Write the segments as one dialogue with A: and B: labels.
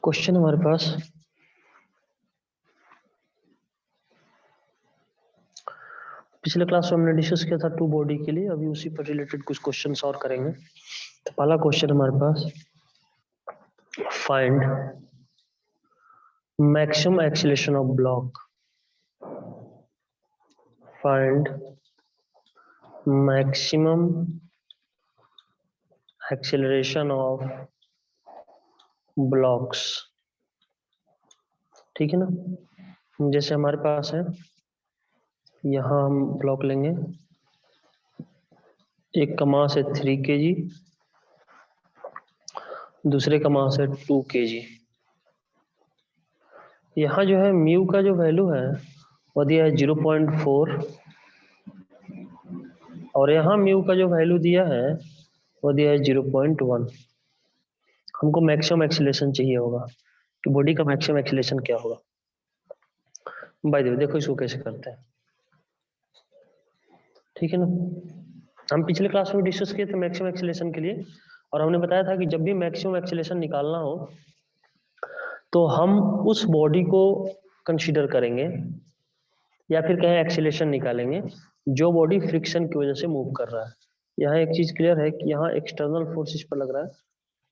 A: Question हमारे पास पिछले class में हमने डिस्कस किया था टू बॉडी के लिए। अभी उसी पर रिलेटेड कुछ क्वेश्चंस और करेंगे। तो पहला क्वेश्चन हमारे पास, find maximum acceleration of block. Find maximum acceleration of blocks. ठीक है ना। जैसे हमारे पास है, यहाँ हम ब्लॉक लेंगे, एक का मास है 3 kg, दूसरे का मास है 2 kg। यहाँ जो है म्यू का जो वैल्यू है वो दिया है 0.4 और यहाँ म्यू का जो वैल्यू दिया है वो दिया है 0.1। हमको मैक्सिमम एक्सीलरेशन चाहिए होगा कि बॉडी का मैक्सिमम एक्सीलरेशन क्या होगा। बाय द वे देखो इसको कैसे करते हैं। ठीक है ना। हम पिछले क्लास में डिस्कस किए थे मैक्सिमम एक्सीलरेशन के लिए, और हमने बताया था कि जब भी मैक्सिमम एक्सीलरेशन निकालना हो तो हम उस बॉडी को कंसीडर करेंगे या फिर कहें एक्सीलरेशन निकालेंगे जो बॉडी फ्रिक्शन की वजह से मूव कर रहा है। यहाँ एक चीज क्लियर है कि यहाँ एक्सटर्नल फोर्स इस पर लग रहा है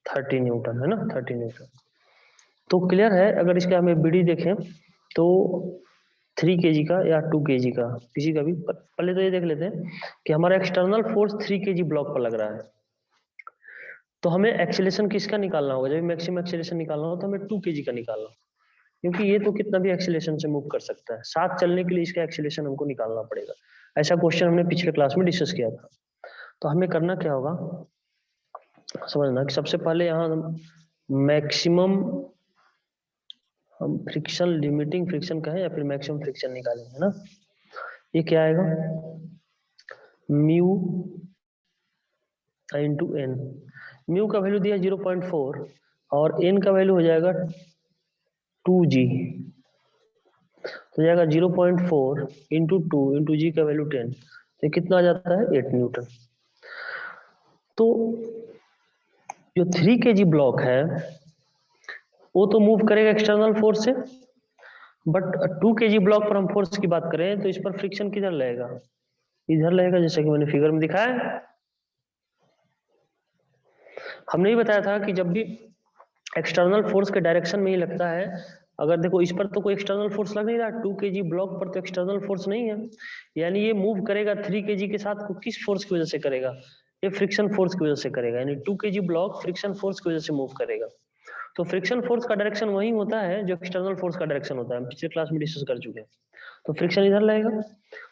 A: 30 न्यूटन, है ना, 30 न्यूटन। तो क्लियर है, अगर इसका हमें बीडी देखें तो 3 kg का या 2 kg का, किसी का भी। पहले तो ये देख लेते हैं कि हमारा एक्सटर्नल फोर्स 3 kg ब्लॉक पर लग रहा है, तो हमें एक्सीलरेशन किसका निकालना होगा। जब मैक्सिमम एक्सीलरेशन निकालना हो तो हमें 2 kg का निकालना होगा, क्योंकि ये तो कितना भी एक्सीलरेशन से मूव कर सकता है। साथ चलने के लिए इसका एक्सीलरेशन हमको निकालना पड़ेगा। ऐसा क्वेश्चन हमने पिछले क्लास में डिस्कस किया था। तो हमें करना क्या होगा, समझना कि सबसे पहले यहाँ मैक्सिमम, हम फ्रिक्शन, लिमिटिंग फ्रिक्शन कहें या फिर मैक्सिमम फ्रिक्शन निकालेंगे, है ना। ये क्या आएगा, म्यू इंटू एन। म्यू का वैल्यू दिया 0.4 और एन का वैल्यू हो जाएगा 2g, तो जाएगा 0.4 इंटू 2 इंटू जी का वैल्यू 10, तो कितना आ जाता है 8 न्यूटन। तो जो 3 kg ब्लॉक है वो तो मूव करेगा एक्सटर्नल फोर्स से, बट 2 kg ब्लॉक पर हम फोर्स की बात करें तो इस पर फ्रिक्शन किधर लगेगा, इधर लगेगा, जैसे कि मैंने फिगर में दिखाया। हमने ही बताया था कि जब भी एक्सटर्नल फोर्स के डायरेक्शन में ही लगता है, अगर देखो इस पर तो कोई एक्सटर्नल फोर्स लग नहीं रहा, 2 kg ब्लॉक पर तो एक्सटर्नल फोर्स नहीं है, यानी ये मूव करेगा 3 kg के साथ किस फोर्स की वजह से करेगा, ये फ्रिक्शन फोर्स की वजह से करेगा। यानी 2 kg ब्लॉक फ्रिक्शन फोर्स की वजह से मूव करेगा। तो फ्रिक्शन फोर्स का डायरेक्शन वही होता है जो एक्सटर्नल फोर्स का डायरेक्शन होता है, हम पिछले क्लास में डिस्कस कर चुके हैं। तो फ्रिक्शन इधर लगेगा।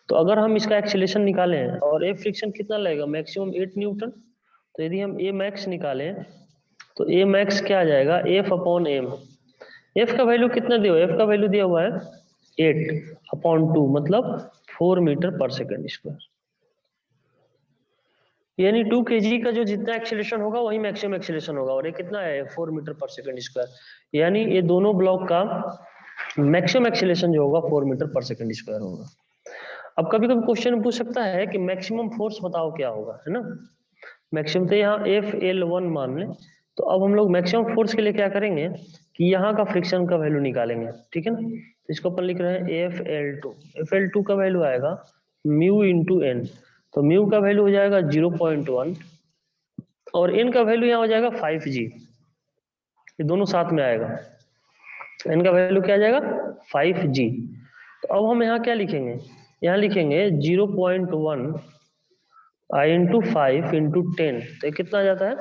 A: तो अगर हम इसका एक्सीलरेशन निकालें और ए फ्रिक्शन कितना लगेगा, मैक्सिमम 8 न्यूटन। तो यदि हम ए मैक्स निकालें तो ए मैक्स क्या आ जाएगा, एफ अपॉन एम। एफ का वैल्यू कितना दिया हुआ है, एफ का वैल्यू दिया हुआ है 8/2, मतलब 4 मीटर पर सेकंड स्क्वायर। यानी 2 kg का जो जितना एक्सीलरेशन होगा वही मैक्सिमम एक्सीलरेशन होगा, और ये कितना है 4 मीटर पर सेकंड स्क्वायर। यानी ये दोनों ब्लॉक का मैक्सिमम एक्सीलरेशन जो होगा 4 मीटर पर सेकंड स्क्वायर होगा। अब कभी कभी क्वेश्चन पूछ सकता है कि मैक्सिमम फोर्स बताओ क्या होगा, है ना। मैक्सिमम तो यहाँ FL1 मान लें। तो अब हम लोग मैक्सिमम फोर्स के लिए क्या करेंगे कि यहाँ का फ्रिक्शन का वैल्यू निकालेंगे, ठीक है ना। तो इसको अपन लिख रहे हैं FL2। FL2 का वैल्यू आएगा म्यू इंटू एन। तो म्यू का वैल्यू हो जाएगा 0.1 और एन का वैल्यू यहाँ हो जाएगा 5g। ये दोनों साथ में आएगा, एन का वैल्यू क्या आ जाएगा 5g। तो अब हम यहाँ क्या लिखेंगे, यहाँ लिखेंगे 0.1 इंटू 5 इंटू 10, तो ये कितना आ जाता है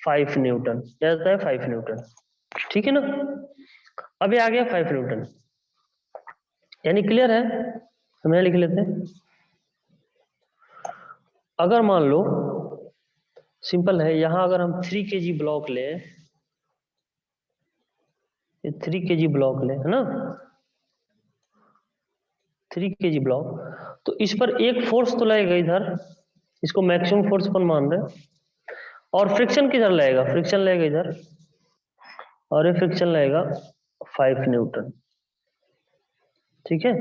A: 5 न्यूटन। क्या जाता है 5 न्यूटन, ठीक है ना। अब ये आ गया 5 न्यूटन, यानी क्लियर है। हम यहाँ लिख लेते हैं, अगर मान लो सिंपल है, यहां अगर हम 3 kg ब्लॉक लें, ये 3 kg ब्लॉक लें, है ना, 3 kg ब्लॉक, तो इस पर एक फोर्स तो लगेगा इधर, इसको मैक्सिमम फोर्स अपन मान रहे हैं, और फ्रिक्शन किधर लगेगा, फ्रिक्शन लगेगा इधर, और ये फ्रिक्शन लगेगा 5 न्यूटन, ठीक है।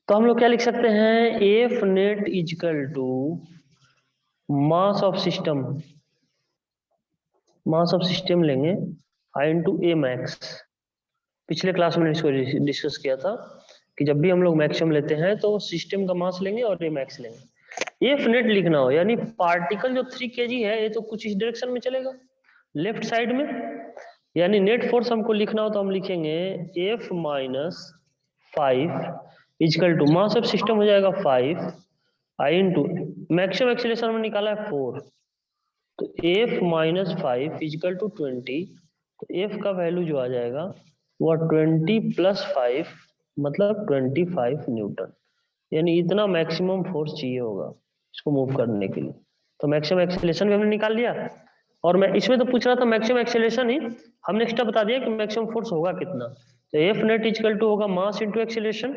A: तो हम लोग क्या लिख सकते हैं, F net equal to mass of system, mass of system लेंगे आई इंटू ए मैक्स। पिछले क्लास में इसको डिस्कस किया था कि जब भी हम लोग मैक्सिमम लेते हैं तो सिस्टम का मास लेंगे और ए मैक्स लेंगे। एफ नेट लिखना हो यानी पार्टिकल जो 3 kg है ये तो कुछ इस डायरेक्शन में चलेगा लेफ्ट साइड में, यानी नेट फोर्स हमको लिखना हो तो हम लिखेंगे F minus 5 equal to mass of system हो जाएगा 5 आई इंटू मैक्सिमम एक्सीलरेशन में निकाला है 4, तो एफ माइनस 5 इजकल टू 20, तो एफ का वैल्यू जो आ जाएगा वो 20 प्लस 5 मतलब 25 न्यूटन, यानी इतना मैक्सिमम फोर्स चाहिए होगा इसको मूव करने के लिए। तो मैक्सिमम एक्सेलरेशन भी हमने निकाल लिया, और मैं इसमें तो पूछ रहा था मैक्सिमम एक्सेलरेशन ही, हमने एक्स्ट्रा बता दिया कि मैक्सिमम फोर्स होगा कितना। तो एफ नेट इक्वल टू होगा मास इंटू एक्सेलरेशन,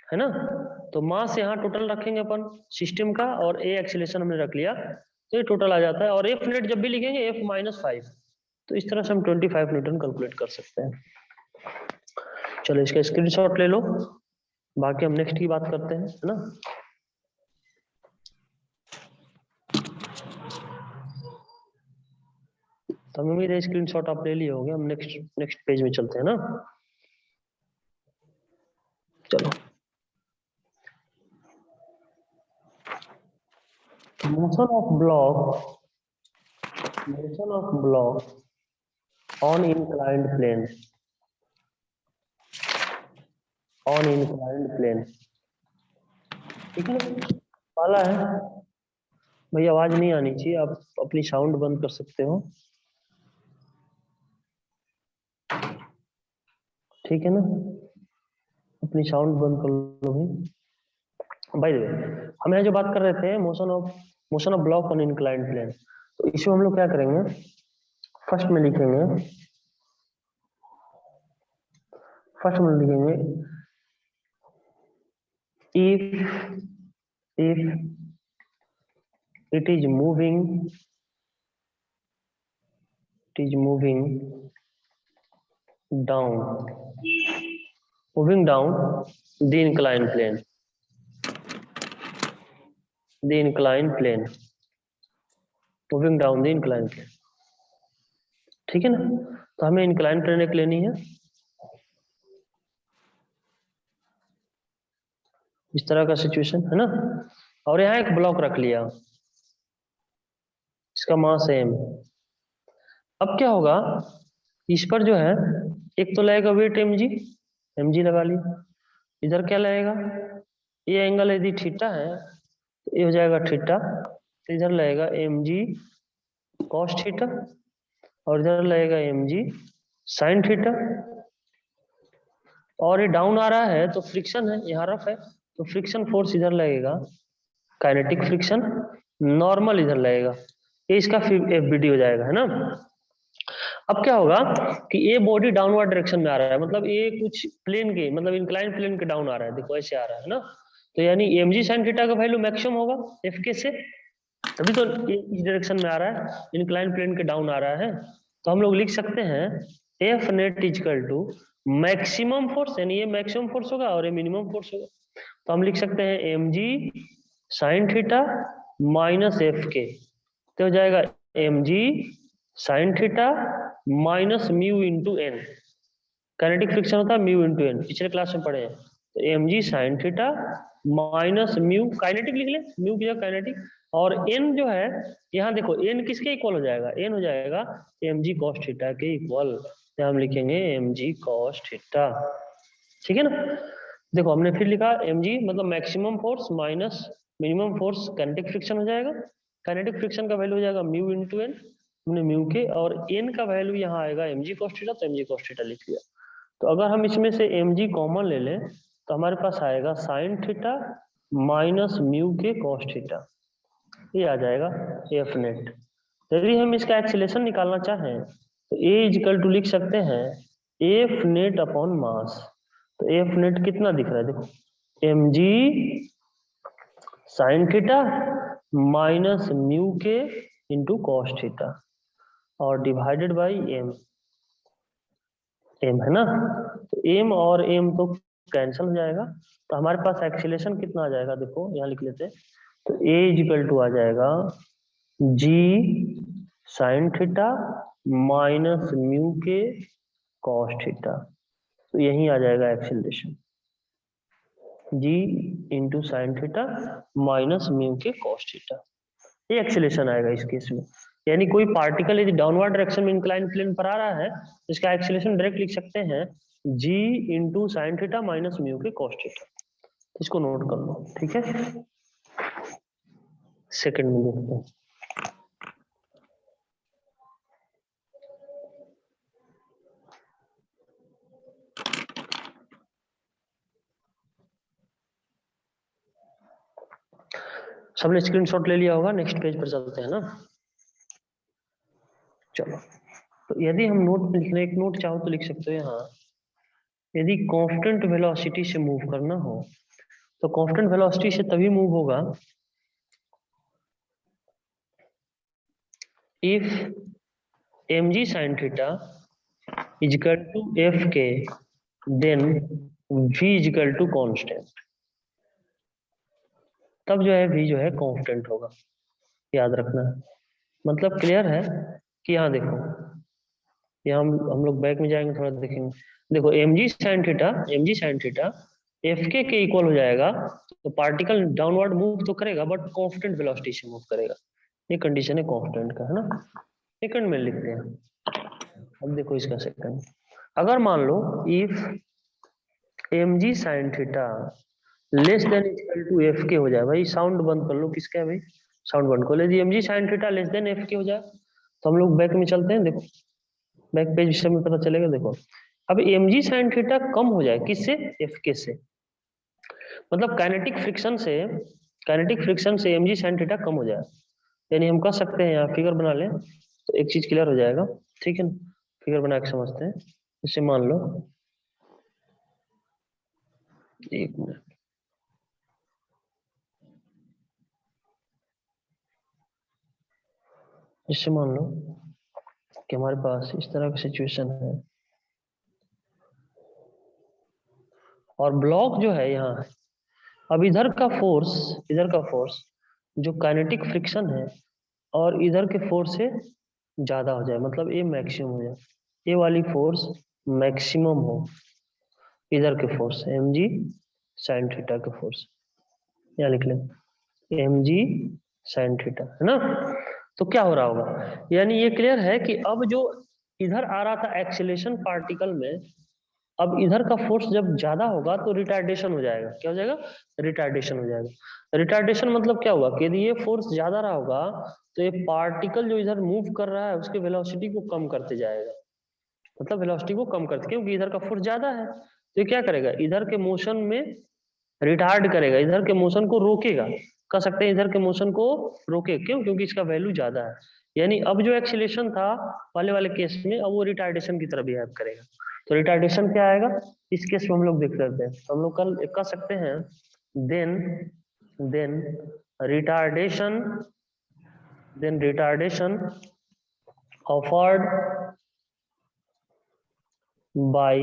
A: है ना। तो मास यहाँ टोटल रखेंगे अपन सिस्टम का, और ए एक्सेलरेशन हमने रख लिया, तो ये टोटल आ जाता है। और एफ नेट जब भी लिखेंगे एफ माइनस 5, तो इस तरह से हम 25 न्यूटन कैलकुलेट कर सकते हैं। चलो इसका स्क्रीनशॉट ले लो, बाकी हम नेक्स्ट की बात करते हैं, है ना। तो हमें उम्मीद है स्क्रीनशॉट आप ले लिए होंगे, हम नेक्स्ट पेज में चलते हैं ना। चलो, motion of block on inclined plane, ठीक है। पहला है भाई, आवाज नहीं आनी चाहिए, आप अपनी साउंड बंद कर सकते हो, ठीक है ना, अपनी साउंड बंद कर लो भाई। बाय द वे, हम यहाँ जो बात कर रहे थे motion of block on inclined plane, तो इसमें हम लोग क्या करेंगे, फर्स्ट में लिखेंगे if it is moving down the inclined plane, moving down the inclined plane, ठीक है ना। तो हमें इंक्लाइंड प्लेन एक लेनी है, इस तरह का सिचुएशन है ना, और यहाँ एक ब्लॉक रख लिया, इसका मास m। अब क्या होगा, इस पर जो है एक तो लगेगा वेट mg लगा लिया, इधर क्या लगेगा, ये एंगल यदि थीटा है तो ये हो जाएगा थीटा, तो इधर लगेगा mg cos थीटा, और इधर लगेगा mg sin थीटा, और ये डाउन आ रहा है तो फ्रिक्शन है, यहाँ रफ है तो फ्रिक्शन फोर्स इधर लगेगा, काइनेटिक फ्रिक्शन, नॉर्मल इधर लगेगा, ये इसका एफबीडी हो जाएगा, है ना। अब क्या होगा कि ये बॉडी डाउनवर्ड डायरेक्शन में आ रहा है, मतलब ये कुछ प्लेन के मतलब इंक्लाइन प्लेन के डाउन आ रहा है, देखो ऐसे आ रहा है ना, तो यानी mg sin थीटा का वैल्यू मैक्सिमम होगा एफ के से, तभी तो इस डायरेक्शन में आ रहा है, इंक्लाइन प्लेन के डाउन आ रहा है। तो हम लोग लिख सकते हैं F net equal to maximum force, यानी ये मैक्सिमम फोर्स होगा और ये मिनिमम फोर्स होगा, तो हम लिख सकते हैं mg sin theta minus F K, तो हो जाएगा mg sin theta minus mu into N, kinetic friction होता है म्यू इंटू एन, पिछले क्लास में पढ़े हैं। तो mg sin theta minus mu, kinetic लिख ले, म्यू की जगह काइनेटिक, और n जो है यहाँ देखो n किसके इक्वल हो जाएगा, n हो जाएगा mg cos थीटा के इक्वल, तो हम लिखेंगे mg cos थीटा, ठीक है ना। देखो हमने फिर लिखा mg मतलब maximum force minus minimum force, kinetic friction हो जाएगा, काइनेटिक फ्रिक्शन का वैल्यू हो जाएगा म्यू इंटू एन, हमने म्यू के, और n का वैल्यू यहाँ आएगा mg cos थीटा, तो mg cos थीटा लिख लिया। तो अगर हम इसमें से mg कॉमन ले लें तो हमारे पास आएगा sin थीटा माइनस म्यू के cos थीटा, ये आ जाएगा एफ नेट। यदि हम इसका एक्सीलरेशन निकालना चाहें तो ए इक्वल टू लिख सकते हैं एफ नेट अपॉन मास, तो एफ नेट कितना दिख रहा है, देखो mg sin theta minus mu के इंटू cos थीटा, और डिवाइडेड बाई m है ना, तो m और m तो कैंसिल हो जाएगा, तो हमारे पास एक्सीलरेशन कितना आ जाएगा, देखो यहाँ लिख लेते हैं, तो a इक्वल टू आ जाएगा g sine theta minus mu के कॉस थीटा, तो यही आ जाएगा acceleration, g into sine theta minus mu के कॉस थीटा, ये एक्सेलरेशन आएगा इस केस में। यानी कोई पार्टिकल यदि डाउनवर्ड डायरेक्शन में इंक्लाइन प्लेन पर आ रहा है, इसका एक्सेलरेशन डायरेक्ट लिख सकते हैं g into sine theta minus mu के कॉस थीटा। इसको नोट कर लो, ठीक है। सेकंड में देखते हैं। सबने स्क्रीनशॉट ले लिया होगा, नेक्स्ट पेज पर चलते हैं ना। चलो, तो यदि हम नोट लिखने, एक नोट चाहो तो लिख सकते हो यहाँ, यदि कांस्टेंट वेलोसिटी से मूव करना हो तो कांस्टेंट वेलोसिटी से तभी मूव होगा if mg sin theta is equal to f k, then v is equal to constant, तब जो है v जो है कांस्टेंट होगा, याद रखना है। मतलब क्लियर है कि यहाँ देखो, यहाँ हम लोग बैक में जाएंगे, थोड़ा देखेंगे। देखो mg sin थीटा एफ के इक्वल हो जाएगा, तो पार्टिकल डाउनवर्ड मूव तो करेगा बट कांस्टेंट वेलोसिटी से मूव करेगा, ये कंडीशन है कांस्टेंट का, है ना। सेकंड में लिखते हैं। अब देखो इसका सेकंड, अगर मान लो if mg sin theta less than equal to f k हो जाए, भाई साउंड बंद कर लो, किसका है भाई, साउंड बंद कर लो। यदि mg sin theta less then F k हो जाए तो हम लोग बैक में चलते हैं, देखो बैक पेज से में पता चलेगा। देखो अब mg sin थीटा कम हो जाए किससे, एफ के से, मतलब काइनेटिक फ्रिक्शन से mg sin थीटा कम हो जाए, यानी हम कह सकते हैं, यहाँ फिगर बना लें तो एक चीज क्लियर हो जाएगा, ठीक है ना। फिगर बना के समझते हैं। इसे मान लो, एक मिनट, इससे मान लो कि हमारे पास इस तरह का सिचुएशन है और ब्लॉक जो है यहाँ, अब इधर का फोर्स जो काइनेटिक फ्रिक्शन है और इधर के फोर्स से ज्यादा हो जाए, मतलब ये मैक्सिमम हो जाए, ये वाली फोर्स मैक्सिमम हो, इधर के फोर्स mg sin थीटा के फोर्स, यहाँ लिख लें mg sin थीटा, है ना। तो क्या हो रहा होगा, यानी ये क्लियर है कि अब जो इधर आ रहा था एक्सीलरेशन पार्टिकल में, अब इधर का फोर्स जब ज्यादा होगा तो रिटार्डेशन हो जाएगा। क्या हो जाएगा, रिटार्डेशन हो जाएगा। रिटार्डेशन मतलब क्या हुआ कि यदि ये फोर्स ज्यादा रहा होगा तो ये पार्टिकल जो इधर मूव कर रहा है उसके वेलोसिटी को कम करते जाएगा, मतलब वेलोसिटी को कम करते, क्योंकि इधर का फोर्स ज्यादा है तो ये क्या करेगा, इधर के मोशन में रिटार्ड करेगा, इधर के मोशन को रोकेगा, कह सकते हैं इधर के मोशन को रोके, क्यों, क्योंकि इसका वैल्यू ज्यादा है। यानी अब जो एक्सीलरेशन था पहले वाले केस में, अब वो रिटार्डेशन की तरह बिहेव करेगा। तो रिटार्डेशन क्या आएगा इस केस में, हम लोग देख सकते हैं, तो हम लोग कल कह सकते हैं then retardation offered by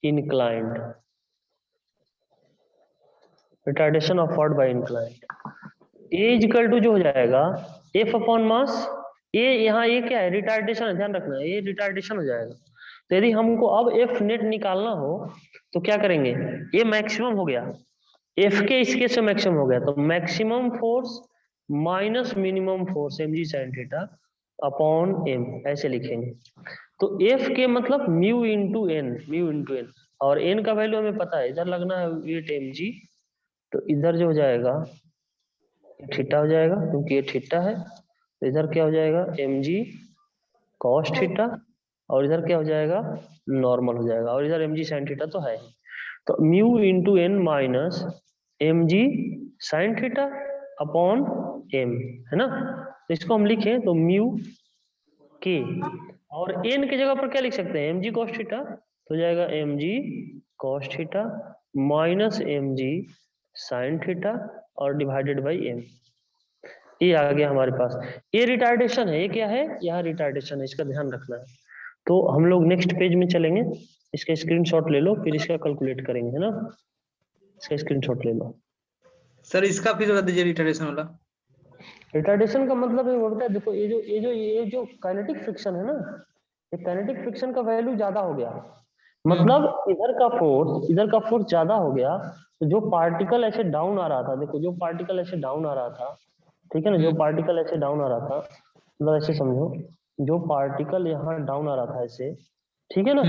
A: inclined, retardation offered by inclined a equal to जो हो जाएगा एफ अपॉन मास, ये यहाँ ये क्या है, रिटार्डेशन है, ध्यान रखना ये रिटार्डेशन हो जाएगा। तो यदि हमको अब एफ नेट निकालना हो तो क्या करेंगे, ये मैक्सिमम हो गया, एफ के इसके से मैक्सिमम हो गया, तो maximum force minus minimum force mg sin theta upon m, ऐसे लिखेंगे। तो एफ के मतलब म्यू इंटू एन, और एन का वैल्यू हमें पता है, इधर लगना है 8 mg, तो इधर जो हो जाएगा थीटा हो जाएगा, क्योंकि ये थीटा है, तो इधर क्या हो जाएगा mg cos थीटा, और इधर क्या हो जाएगा नॉर्मल हो जाएगा, और इधर mg sin थीटा तो है ही, तो mu into N minus mg sin theta upon m, है ना। तो इसको हम लिखें तो म्यू के, और n की जगह पर क्या लिख सकते हैं mg cos थीटा, तो जाएगा mg cos theta minus mg sin theta और डिवाइडेड बाई m, ये आ गया हमारे पास। ये रिटार्डेशन है, ये क्या है, यहाँ रिटार्डेशन है, इसका ध्यान रखना है। तो हम लोग नेक्स्ट पेज में चलेंगे, इसका स्क्रीनशॉट ले लो, फिर इसका कैलकुलेट करेंगे, है ना। इसका स्क्रीनशॉट ले लो
B: सर, इसका फिर बता दीजिए रिटार्डेशन वाला।
A: रिटार्डेशन का मतलब ये होता है, देखो ये जो काइनेटिक फ्रिक्शन है ना, ये काइनेटिक फ्रिक्शन का वैल्यू ज्यादा हो गया, मतलब इधर का फोर्स ज्यादा हो गया, तो जो पार्टिकल ऐसे डाउन आ रहा था, देखो जो पार्टिकल ऐसे डाउन आ रहा था, ठीक है ना, जो पार्टिकल ऐसे डाउन आ रहा था, मतलब ऐसे समझो, जो पार्टिकल यहाँ डाउन आ रहा था ऐसे, ठीक है ना,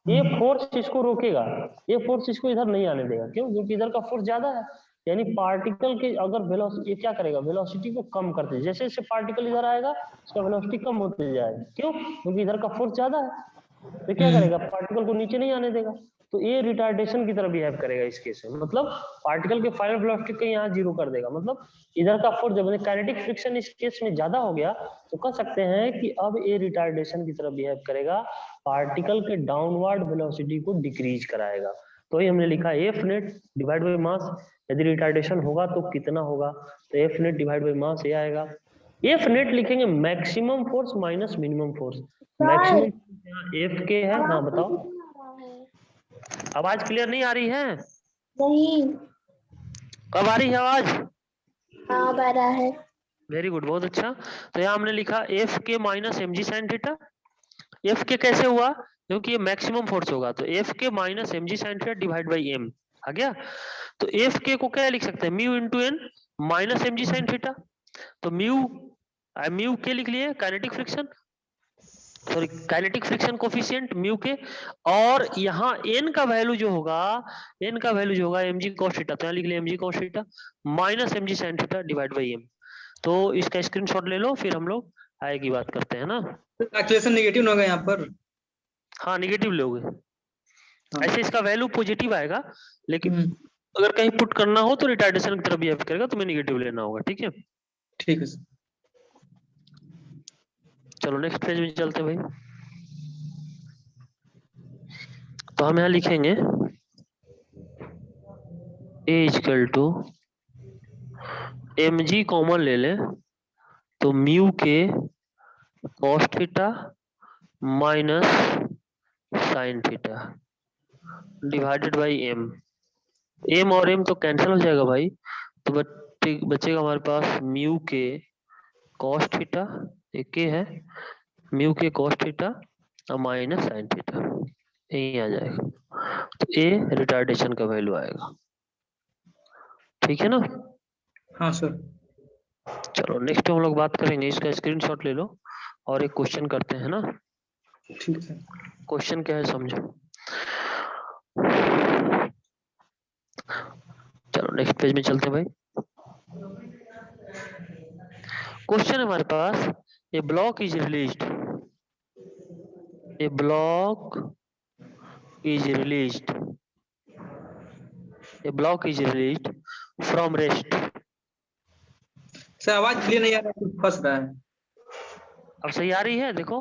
A: ये फोर्स इसको रोकेगा, ये फोर्स इसको इधर नहीं आने देगा, क्यों? क्योंकि इधर का फोर्स ज्यादा है, यानी पार्टिकल के अगर वेलोसिटी, ये क्या करेगा, वेलोसिटी को कम करते, जैसे जैसे पार्टिकल इधर आएगा उसका वेलोसिटी कम होते जाएगा, क्यों? क्योंकि इधर का फोर्स ज्यादा है, तो क्या करेगा, पार्टिकल को नीचे नहीं आने देगा, तो ये रिटार्डेशन की तरह बिहेव करेगा इस केस में, मतलब पार्टिकल के फाइनल वेलोसिटी को यहाँ जीरो कर देगा, मतलब इधर का फोर्स जब काइनेटिक फ्रिक्शन इस केस में ज्यादा हो गया, तो कह सकते हैं कि अब ये रिटार्डेशन की तरह बिहेव करेगा, पार्टिकल के डाउनवर्ड वेलोसिटी को डिक्रीज कराएगा। तो ये हमने लिखा F net divide by mass, यदि रिटार्डेशन होगा तो कितना होगा, तो F net divide by mass ये आएगा। एफ नेट लिखेंगे maximum force minus minimum force, maximum F के है। हाँ बताओ, आवाज क्लियर नहीं आ रही है?
B: नहीं।
A: कब आ रही है आवाज?
B: हाँ आ रहा है।
A: वेरी गुड, बहुत अच्छा। तो यहाँ हमने लिखा एफ के minus M G sine theta. F K कैसे हुआ, क्योंकि ये मैक्सिमम फोर्स होगा, तो एफ के minus M G sine theta divide by m आ गया। तो एफ के को क्या लिख सकते हैं, mu into N minus M G sine theta, तो म्यू के लिख लिए kinetic friction, sorry kinetic friction coefficient mu k, और यहाँ एन का वैल्यू जो होगा, एन का वैल्यू जो होगा mg cos थीटा, तो यहाँ लिख लिया mg cos theta minus mg sin theta divide by M. तो इसका स्क्रीनशॉट ले लो, फिर हम लोग आगे की बात करते हैं ना।
C: एक्सेलरेशन नेगेटिव ना होगा यहाँ पर?
A: हाँ निगेटिव लोगे,
C: हाँ।
A: ऐसे इसका वैल्यू पॉजिटिव आएगा, लेकिन अगर कहीं पुट करना हो तो रिटार्डेशन की तरफ बिहेव करेगा, तुम्हें निगेटिव लेना होगा, ठीक है।
C: ठीक है सर।
A: चलो नेक्स्ट पेज में चलते हैं भाई। तो हम यहाँ लिखेंगे a equal to m g common ले लें, तो म्यू के cos theta minus sine theta divided by m. M और एम तो कैंसिल हो जाएगा भाई, तो बचेगा हमारे पास म्यू के कॉस थीटा, एक के है म्यू के कॉस थीटा और माइनस साइन थीटा, यही आ जाएगा, तो ए रिटार्डेशन का वैल्यू आएगा, ठीक है ना।
C: हाँ सर।
A: चलो नेक्स्ट हम लोग बात करेंगे, इसका स्क्रीनशॉट ले लो और एक क्वेश्चन करते हैं ना।
C: ठीक है।
A: क्वेश्चन क्या है समझो। चलो नेक्स्ट पेज में चलते हैं भाई। क्वेश्चन हमारे पास, a block is released, a block is released, a block is released from rest.
C: Sir आवाज क्लियर नहीं आ रहा है, कुछ फंस रहा है।
A: अब सही आ रही है? देखो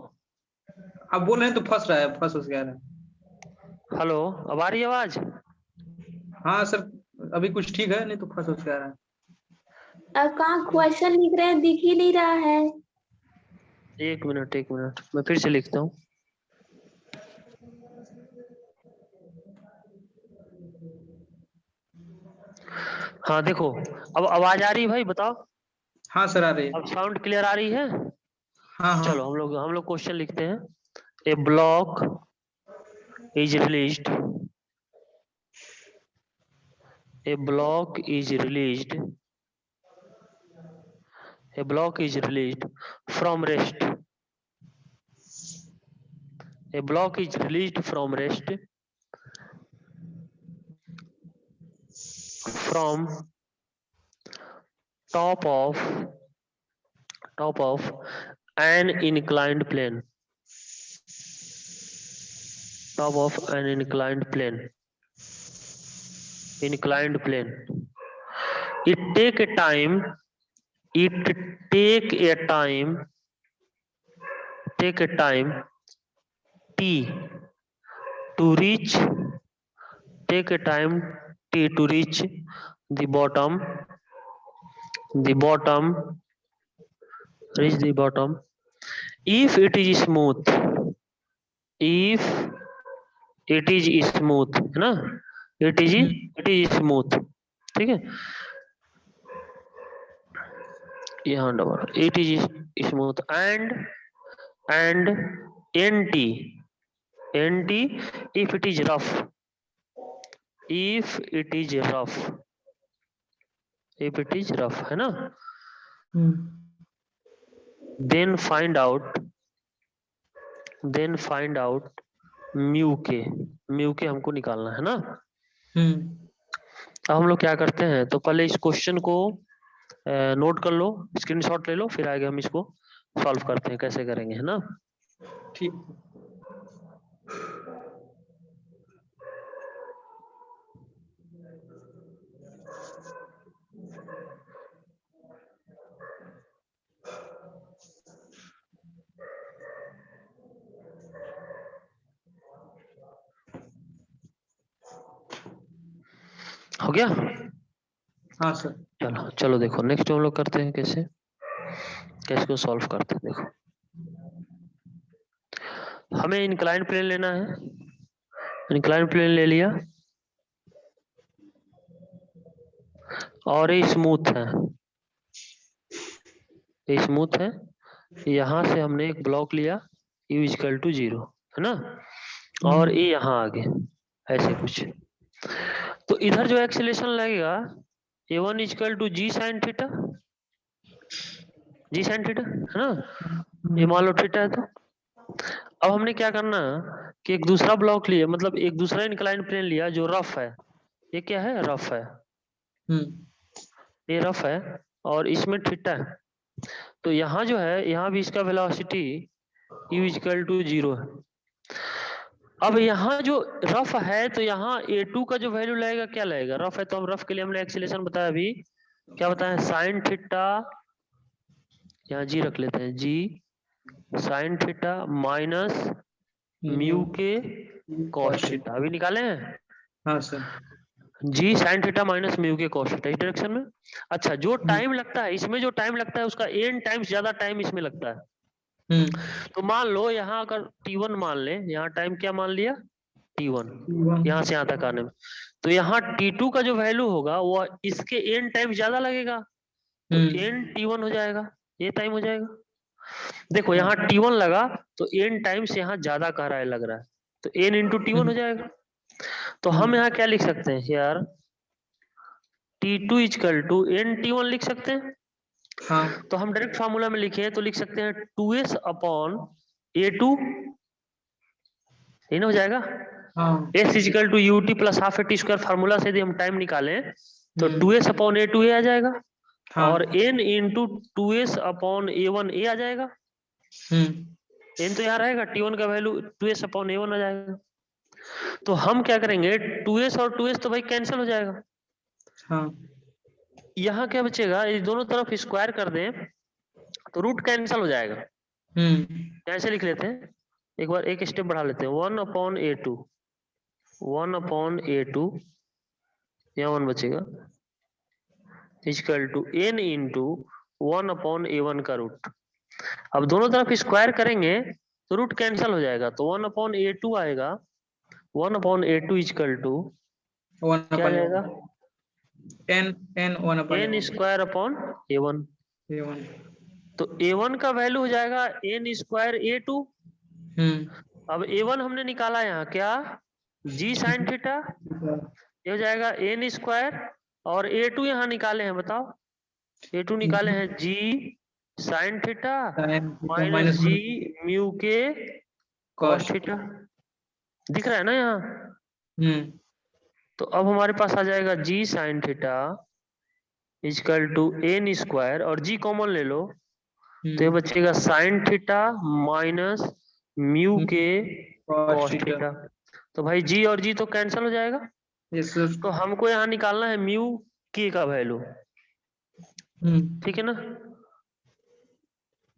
C: आप बोल रहे हैं तो फंस रहा है, फंस गया है।
A: हेलो, अब आ रही है आवाज?
C: हाँ सर, अभी कुछ ठीक है, नहीं तो फंस गया है।
B: अब कहाँ क्वेश्चन लिख रहे हैं, दिख ही नहीं रहा है।
A: एक मिनट मैं फिर से लिखता हूँ। हाँ देखो, अब आवाज आ रही है भाई, बताओ।
C: हाँ सर आ रही है।
A: अब साउंड क्लियर आ रही है?
C: हाँ हाँ।
A: चलो हम लोग क्वेश्चन लिखते हैं। A block is released, a block is released, a block is released from rest, a block is released from rest from top of an inclined plane, top of an inclined plane, it take a time, t to reach, take a time t to reach the bottom, reach the bottom, if it is smooth, if it is smooth है ना, it is smooth, ठीक है। यहाँ double it is smooth and NT if it is rough, if it is rough, if it is rough है ना, then find out mu के हमको निकालना है ना। अब हम लोग क्या करते हैं, तो पहले इस क्वेश्चन को नोट कर लो, स्क्रीनशॉट ले लो, फिर आगे हम इसको सॉल्व करते हैं, कैसे करेंगे, है ना।
C: ठीक।
A: हो गया।
C: हाँ सर।
A: चलो देखो नेक्स्ट हम लोग करते हैं, कैसे को सॉल्व करते हैं। देखो हमें इंक्लाइन प्लेन लेना है, इंक्लाइन प्लेन ले लिया और ये स्मूथ है, यहां से हमने एक ब्लॉक लिया u इक्वल टू 0 है ना, और ये यहाँ आ गए ऐसे कुछ। तो इधर जो एक्सेलेरेशन लगेगा a1 equal to g sin theta है ना, ये मान लो थीटा है। तो अब हमने क्या करना कि एक दूसरा ब्लॉक लिया, मतलब एक दूसरा इंक्लाइन प्लेन लिया जो रफ है। ये क्या है, रफ है, ये रफ है और इसमें थीटा है। तो यहाँ जो है, यहाँ भी इसका वेलोसिटी u इक्वल टू 0 है। अब यहाँ जो रफ है तो यहाँ a2 का जो वैल्यू लगेगा, क्या लगेगा, रफ है तो हम रफ के लिए हमने एक्सीलरेशन बताया, अभी क्या बताया, साइन थीटा, यहाँ जी रख लेते हैं, जी साइन थीटा माइनस म्यू के कॉस थीटा, अभी निकाले हैं।
C: हाँ सर।
A: जी साइन थीटा माइनस म्यू के कॉस थीटा इस डायरेक्शन में। अच्छा, जो टाइम लगता है इसमें, जो टाइम लगता है उसका n टाइम्स ज्यादा टाइम इसमें लगता है। तो मान लो यहाँ अगर t1 मान ले, यहाँ टाइम क्या मान लिया, t1, यहाँ से यहाँ तक आने में, तो यहाँ t2 का जो वैल्यू होगा वो इसके n टाइम्स ज्यादा लगेगा, तो n t1 हो जाएगा, ये टाइम हो जाएगा। देखो यहाँ t1 लगा तो n टाइम्स यहाँ ज्यादा कह रहा है, लग रहा है, तो n इंटू t1 हो जाएगा। तो हम यहाँ क्या लिख सकते हैं यार, t2 equal to n t1 लिख सकते हैं।
C: हाँ।
A: तो हम डायरेक्ट फार्मूला में लिखे तो लिख सकते हैं 2s अपॉन a2, ये ना हो जाएगा।
C: हाँ।
A: s equal to ut plus half a t square, formula से यदि हम टाइम निकालें तो 2s अपॉन a2 ये आ जाएगा। हाँ। और n into 2s upon a1 ये आ जाएगा। n तो यहाँ रहेगा, t1 का वैल्यू 2s अपॉन a1 आ जाएगा। तो हम क्या करेंगे, 2s और 2s तो भाई कैंसिल हो जाएगा।
C: हाँ।
A: यहाँ क्या बचेगा, इस दोनों तरफ स्क्वायर कर दें तो रूट कैंसिल हो जाएगा। कैसे लिख लेते हैं, एक बार एक स्टेप बढ़ा लेते हैं, 1 अपॉन a2, 1 अपॉन a2, यहाँ 1 बचेगा, equal to n into 1 upon a1 का रूट। अब दोनों तरफ स्क्वायर करेंगे तो रूट कैंसिल हो जाएगा, तो 1 अपॉन a2 आएगा, 1 अपॉन a2 इक्वल टू क्या आएगा, n स्क्वायर अपॉन a1। तो a1 का वैल्यू हो जाएगा n स्क्वायर a2। अब a1 हमने निकाला यहाँ क्या, g साइन थीटा, ये हो जाएगा n स्क्वायर, और a2 यहाँ निकाले हैं, बताओ a2 निकाले हैं g sine theta minus g mu के कॉस थीटा, दिख रहा है ना यहाँ। तो अब हमारे पास आ जाएगा g sine theta equal to n square, और g कॉमन ले लो तो ये बचेगा साइन थीटा माइनस म्यू के कॉस थीटा। तो भाई g और g तो कैंसिल हो जाएगा। तो हमको यहाँ निकालना है म्यू के का वैल्यू, ठीक है ना,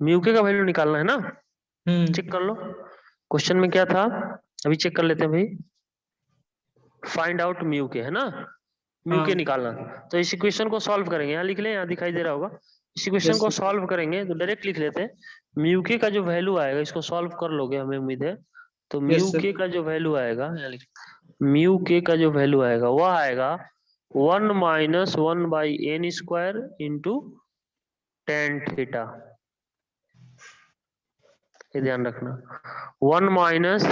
A: म्यू के का वैल्यू निकालना है ना। चेक कर लो क्वेश्चन में क्या था, अभी चेक कर लेते हैं भाई। फाइंड आउट म्यू के, है ना, म्यू के निकालना। तो इस इक्वेशन को सॉल्व करेंगे, यहाँ लिख लें, यहाँ दिखाई दे रहा होगा। इस इक्वेशन को सॉल्व करेंगे तो डायरेक्ट लिख लेते हैं, म्यू के का जो वैल्यू आएगा, इसको सॉल्व कर लोगे हमें उम्मीद है। तो म्यू के का जो वैल्यू आएगा, म्यू के का जो वैल्यू आएगा वह आएगा 1 minus 1 by n square into tan theta, ये ध्यान रखना। 1 minus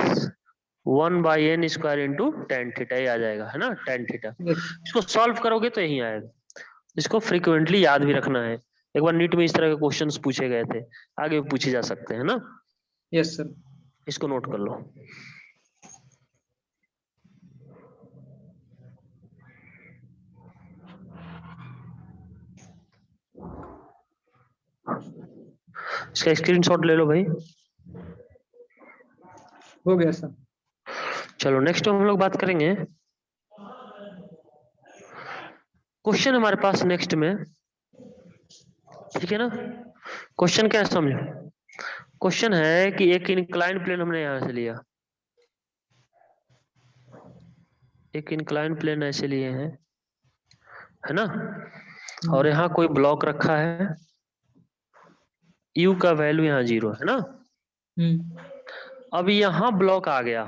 A: 1/n² into tan theta, ये आ जाएगा, है ना, tan थीटा।
C: यस
A: इसको सॉल्व करोगे तो यही आएगा। इसको फ्रीक्वेंटली याद भी रखना है, एक बार नीट में इस तरह के क्वेश्चंस पूछे गए थे, आगे भी पूछे जा सकते हैं ना,
C: यस सर।
A: इसको नोट कर लो। इसका स्क्रीनशॉट ले लो भाई।
C: हो गया सर।
A: चलो नेक्स्ट हम लोग बात करेंगे क्वेश्चन हमारे पास नेक्स्ट में, ठीक है ना। क्वेश्चन क्या है समझो। क्वेश्चन है कि एक इंक्लाइन प्लेन हमने यहां से लिया, एक इंक्लाइन प्लेन ऐसे लिए हैं, है ना, और यहाँ कोई ब्लॉक रखा है, u का वैल्यू यहाँ 0 है ना। अब यहाँ ब्लॉक आ गया,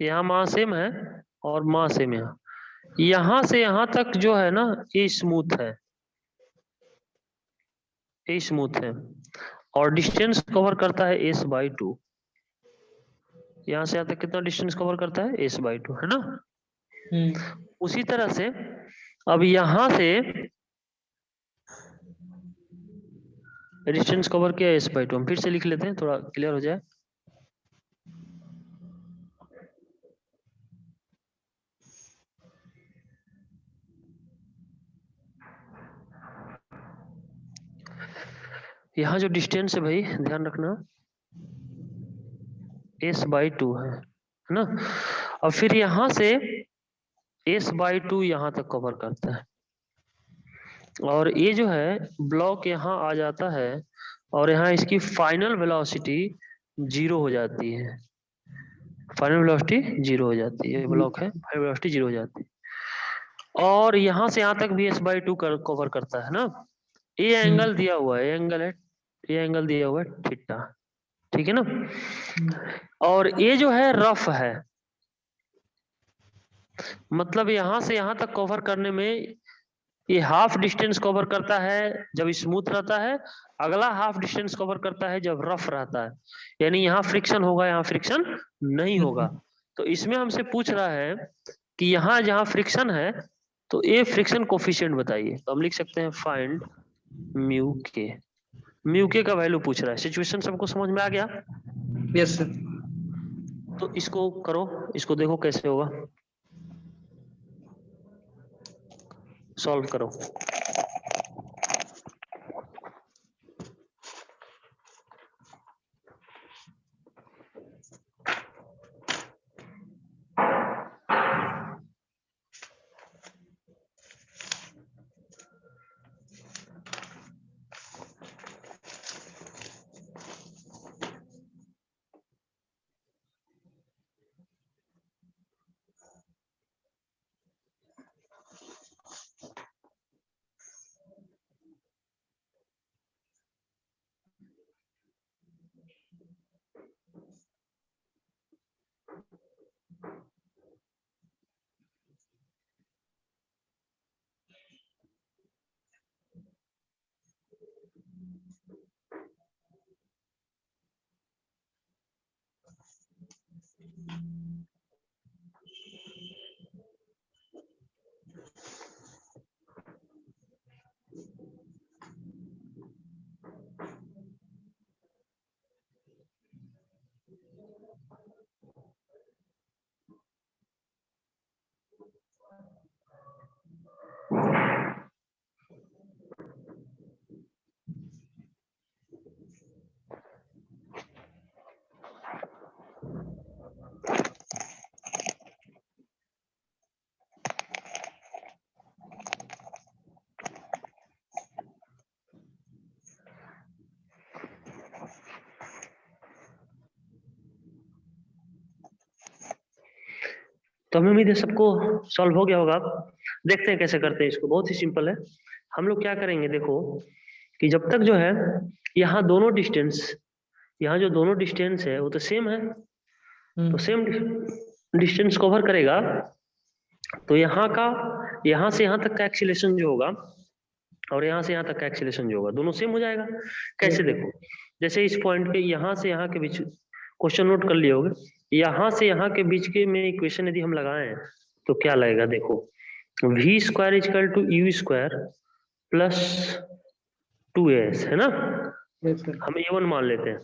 A: यहाँ मान सेम है और मान सेम यहाँ से यहाँ तक जो है ना ये स्मूथ है, ये स्मूथ है, और डिस्टेंस कवर करता है s/2। यहाँ से यहाँ तक कितना डिस्टेंस कवर करता है, s/2, है ना। उसी तरह से अब यहाँ से डिस्टेंस कवर किया s/2, हम फिर से लिख लेते हैं थोड़ा क्लियर हो जाए। यहाँ जो डिस्टेंस है भाई ध्यान रखना s/2 है ना। और फिर यहाँ से s/2 यहाँ तक कवर करता है, और ये जो है ब्लॉक यहाँ आ जाता है, और यहाँ इसकी फाइनल वेलोसिटी 0 हो जाती है, फाइनल वेलोसिटी 0 हो जाती है, ये ब्लॉक है, फाइनल वेलोसिटी 0 हो जाती है। और यहाँ से यहाँ तक भी s/2 कवर करता है ना। ये एंगल दिया हुआ है, ये एंगल है, ये एंगल दिया हुआ है थीटा, ठीक है ना। और ये जो है रफ है, मतलब यहाँ से यहाँ तक कवर करने में ये हाफ डिस्टेंस कवर करता है जब स्मूथ रहता है, अगला हाफ डिस्टेंस कवर करता है जब रफ रहता है, यानी यहाँ फ्रिक्शन होगा, यहाँ फ्रिक्शन नहीं होगा। तो इसमें हमसे पूछ रहा है कि यहाँ जहाँ फ्रिक्शन है तो ये फ्रिक्शन कोफिशिएंट बताइए। तो हम लिख सकते हैं फाइंड म्यू के, म्यू के का वैल्यू पूछ रहा है। सिचुएशन सबको समझ में आ गया?
C: Yes sir.
A: तो इसको करो, इसको देखो कैसे होगा, सॉल्व करो। तो हमें उम्मीद है सबको सॉल्व हो गया होगा। देखते हैं कैसे करते हैं इसको, बहुत ही सिंपल है। हम लोग क्या करेंगे देखो, कि जब तक जो है यहाँ दोनों डिस्टेंस, यहाँ जो दोनों डिस्टेंस है वो तो सेम है, तो सेम डिस्टेंस कवर करेगा, तो यहाँ का यहाँ से यहाँ तक का एक्सीलरेशन जो होगा और यहाँ से यहाँ तक का एक्सीलरेशन जो होगा दोनों सेम हो जाएगा। कैसे देखो, जैसे इस पॉइंट पे यहाँ से यहाँ के बीच, क्वेश्चन नोट कर लिए होगे, यहाँ से यहाँ के बीच के में इक्वेशन यदि हम लगाएं तो क्या लगेगा, देखो v square equal to u square plus 2as है ना, हम a1 मान लेते हैं।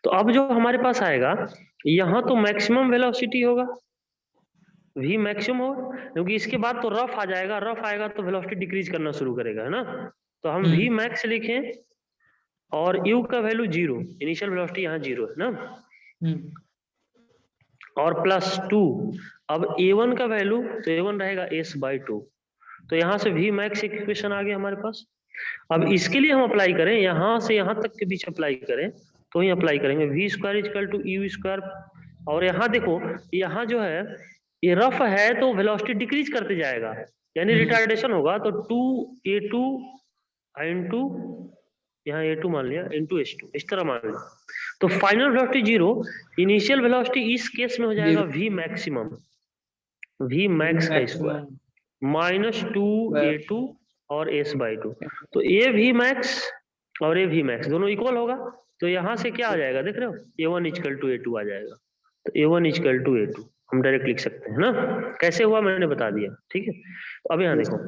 A: तो अब जो हमारे पास आएगा, यहाँ तो मैक्सिमम वेलोसिटी होगा, v मैक्सिमम होगा, क्योंकि इसके बाद तो रफ आ जाएगा, रफ आएगा तो वेलोसिटी डिक्रीज करना शुरू करेगा, है ना। तो हम v मैक्स लिखें और u का वैल्यू 0, इनिशियल वेलोसिटी यहाँ 0 है ना, और प्लस 2, अब a1 का वैल्यू, तो a1 रहेगा s/2, तो यहाँ से v मैक्स इक्वेशन आ गया हमारे पास। अब इसके लिए हम अप्लाई करें, यहाँ से यहाँ तक के बीच अप्लाई करें, तो ही अप्लाई करेंगे v square equal to u square, और यहाँ देखो, यहाँ जो है ये रफ है तो वेलोसिटी डिक्रीज करते जाएगा, यानी रिटार्डेशन होगा, तो 2a2 into, यहाँ a2 मान लिया, into s2, इस तरह मान लिया, तो फाइनल वेलोसिटी 0, इनिशियल वेलोसिटी इस केस में हो जाएगा v मैक्सिमम, v मैक्स का स्क्वायर माइनस 2a2 और s/2, तो a v मैक्स और a v मैक्स दोनों इक्वल होगा, तो यहाँ से क्या आ जाएगा देख रहे हो, a1 इक्वल टू a2 आ जाएगा, तो a1 इक्वल टू a2 हम डायरेक्ट लिख सकते हैं ना। कैसे हुआ मैंने बता दिया, ठीक है। तो अब यहाँ देखो,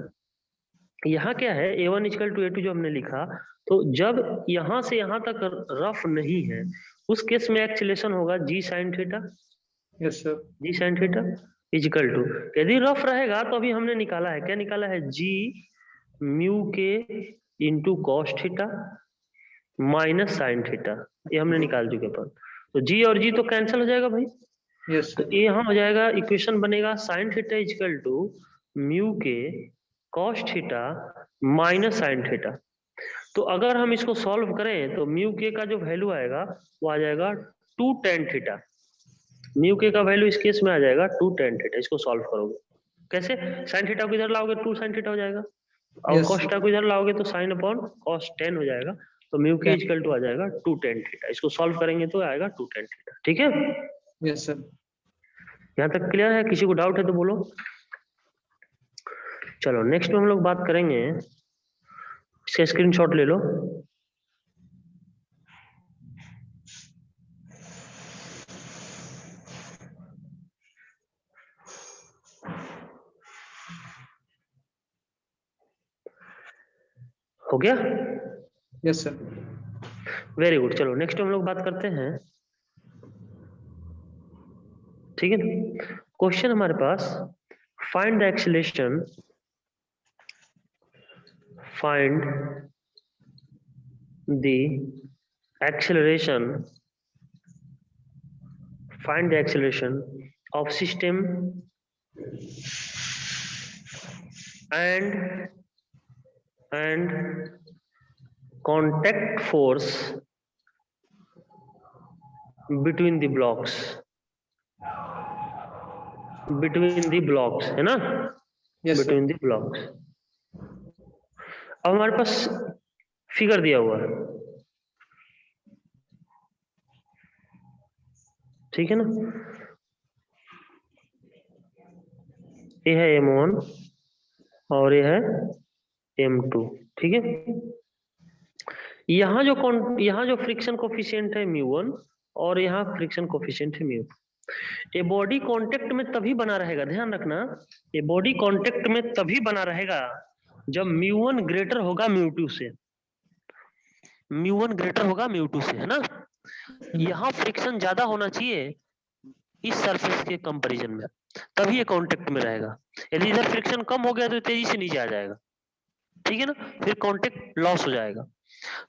A: यहाँ क्या है, a1 इक्वल टू a2 जो हमने लिखा, तो जब यहाँ से यहाँ तक रफ नहीं है, उस केस में एक्सीलरेशन होगा g sin theta,
C: yes sir,
A: g sin theta equal to, यदि रफ रहेगा तो अभी हमने निकाला है, क्या निकाला है, g म्यू के into cos theta minus sine theta, ये हमने निकाल चुके पर, तो g और g तो कैंसिल हो जाएगा भाई,
C: यस
A: तो ये यहाँ हो जाएगा, इक्वेशन बनेगा sine theta equal to mu के cos theta minus sine theta. तो अगर हम इसको सॉल्व करें तो म्यू के का जो वैल्यू आएगा वो आ जाएगा 2 tan थीटा, म्यू के का वैल्यू इस केस में आ जाएगा 2 tan थीटा। इसको सॉल्व करोगे कैसे, साइन थीटा को इधर लाओगे 2 sin थीटा हो जाएगा, और कॉस थीटा को इधर लाओगे तो साइन अपॉन कॉस 10 हो जाएगा, तो म्यू के इक्वल टू आ जाएगा 2 tan थीटा। इसको सॉल्व करेंगे तो आएगा 2 tan थीटा, ठीक है।
C: यस सर,
A: यहाँ तक क्लियर है, किसी को डाउट है तो बोलो। चलो नेक्स्ट में हम लोग बात करेंगे, इसका स्क्रीनशॉट ले लो, हो गया,
C: यस सर,
A: वेरी गुड। चलो नेक्स्ट हम लोग बात करते हैं, ठीक है ना। क्वेश्चन हमारे पास, find the acceleration, find the acceleration, find the acceleration of system and contact force between the blocks, between the blocks है ना,
C: यस
A: between the blocks। अब हमारे पास फिगर दिया हुआ है, ठीक है ना, ये है m1 और ये है m2, ठीक है। यहाँ जो फ्रिक्शन कोफिशिएंट है μ1 और यहाँ फ्रिक्शन कोफिशिएंट है μ2। ये बॉडी कांटेक्ट में तभी बना रहेगा, ध्यान रखना, ये बॉडी कांटेक्ट में तभी बना रहेगा जब μ1 ग्रेटर होगा μ2 से, μ1 ग्रेटर होगा μ2 से, है ना। यहाँ फ्रिक्शन ज्यादा होना चाहिए इस सरफेस के कंपैरिजन में, तभी ये कांटेक्ट में रहेगा। यदि इधर फ्रिक्शन कम हो गया तो तेजी से नीचे आ जाएगा, ठीक है ना, फिर कांटेक्ट लॉस हो जाएगा।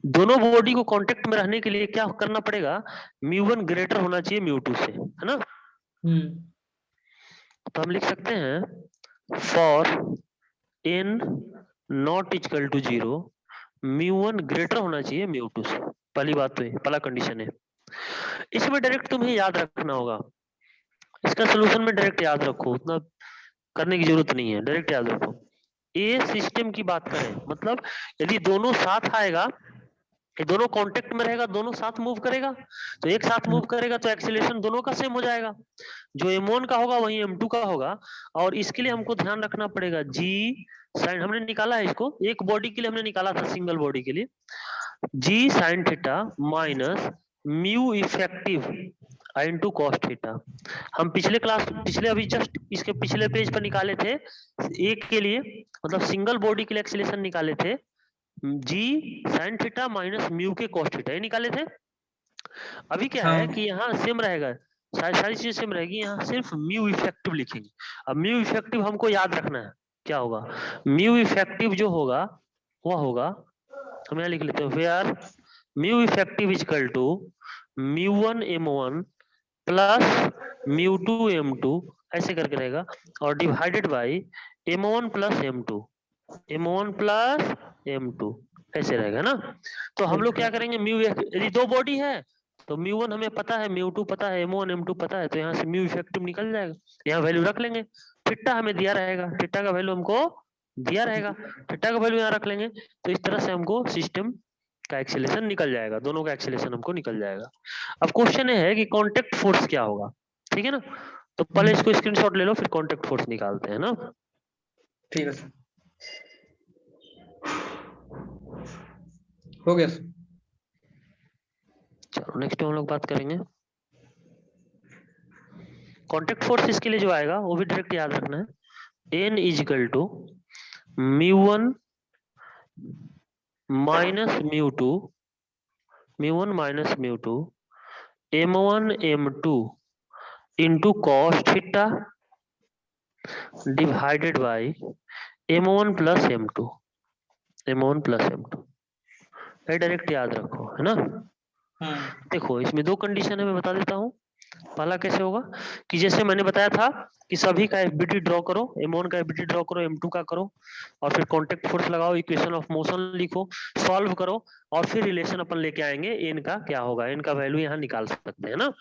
A: दोनों बॉडी को कांटेक्ट में रहने के लिए क्या करना पड़ेगा, μ1 ग्रेटर होना चाहिए μ2 से, है ना। तो हम लिख सकते हैं for n not equal to 0, μ1 greater होना चाहिए μ2 से। पहली बात तो ये पहला कंडीशन है। इसमें डायरेक्ट तुम्हें याद रखना होगा, इसका सोल्यूशन में डायरेक्ट याद रखो, उतना करने की जरूरत नहीं है, डायरेक्ट याद रखो। ए सिस्टम की बात करें, मतलब यदि दोनों साथ आएगा ये दोनों कांटेक्ट में रहेगा, दोनों साथ मूव करेगा, तो एक साथ मूव करेगा तो एक्सीलरेशन दोनों का सेम हो जाएगा। जो m1 का होगा वही m2 का होगा। और इसके लिए हमको ध्यान रखना पड़ेगा g साइन, हमने निकाला है इसको, एक बॉडी के लिए हमने निकाला था, सिंगल बॉडी के लिए, g sine theta minus mu effective into cos theta. हम पिछले अभी जस्ट इसके पिछले पेज पर निकाले थे, एक के लिए मतलब सिंगल बॉडी के लिए एक्सीलरेशन निकाले थे, जी साइन थीटा माइनस म्यू के कॉस थीटा, ये निकाले थे। अभी क्या है कि यहाँ सेम रहेगा, सारी चीजें सेम रहेगी, यहाँ सिर्फ म्यू इफेक्टिव लिखेंगे। अब म्यू इफेक्टिव हमको याद रखना है, क्या होगा म्यू इफेक्टिव जो होगा वह होगा, हम यहाँ लिख लेते हैं, where mu effective is equal to mu one m1 plus mu two m2 ऐसे करके रहेगा, और divided by m1 plus m1 plus m2 ऐसे रहेगा ना। तो हम लोग क्या करेंगे, म्यू, यदि दो बॉडी है तो म्यू1 हमें पता है, म्यू2 पता है, m1 m2 पता है, तो यहाँ से म्यू इफेक्टिव निकल जाएगा, यहाँ वैल्यू रख लेंगे। थीटा हमें दिया रहेगा, थीटा का वैल्यू हमको दिया रहेगा, थीटा का वैल्यू यहाँ रख लेंगे, तो इस तरह से हमको सिस्टम का एक्सीलरेशन निकल जाएगा, दोनों का एक्सीलरेशन हमको निकल जाएगा। अब क्वेश्चन ये है कि कांटेक्ट फोर्स क्या होगा, ठीक है ना। तो पहले इसको स्क्रीनशॉट ले लो, फिर कांटेक्ट फोर्स निकालते हैं ना।
C: ठीक है सर, हो गया सर।
A: चलो नेक्स्ट हम लोग बात करेंगे कांटेक्ट फोर्स। इसके लिए जो आएगा वो भी डायरेक्ट याद रखना है, N is equal to mu one minus mu one minus mu two m1 m2 into cos theta divided by m1 plus m2 ये डायरेक्ट याद रखो, है ना। देखो इसमें दो कंडीशन है, मैं बता देता हूँ। पहला कैसे होगा कि जैसे मैंने बताया था कि सभी का एफबीटी ड्रॉ करो, m1 का एफबीटी ड्रॉ करो, m2 का करो, और फिर कांटेक्ट फोर्स लगाओ, इक्वेशन ऑफ मोशन लिखो, सॉल्व करो, और फिर रिलेशन अपन लेके आएंगे n का क्या होगा, n का वैल्यू यहाँ निकाल सकते हैं ना,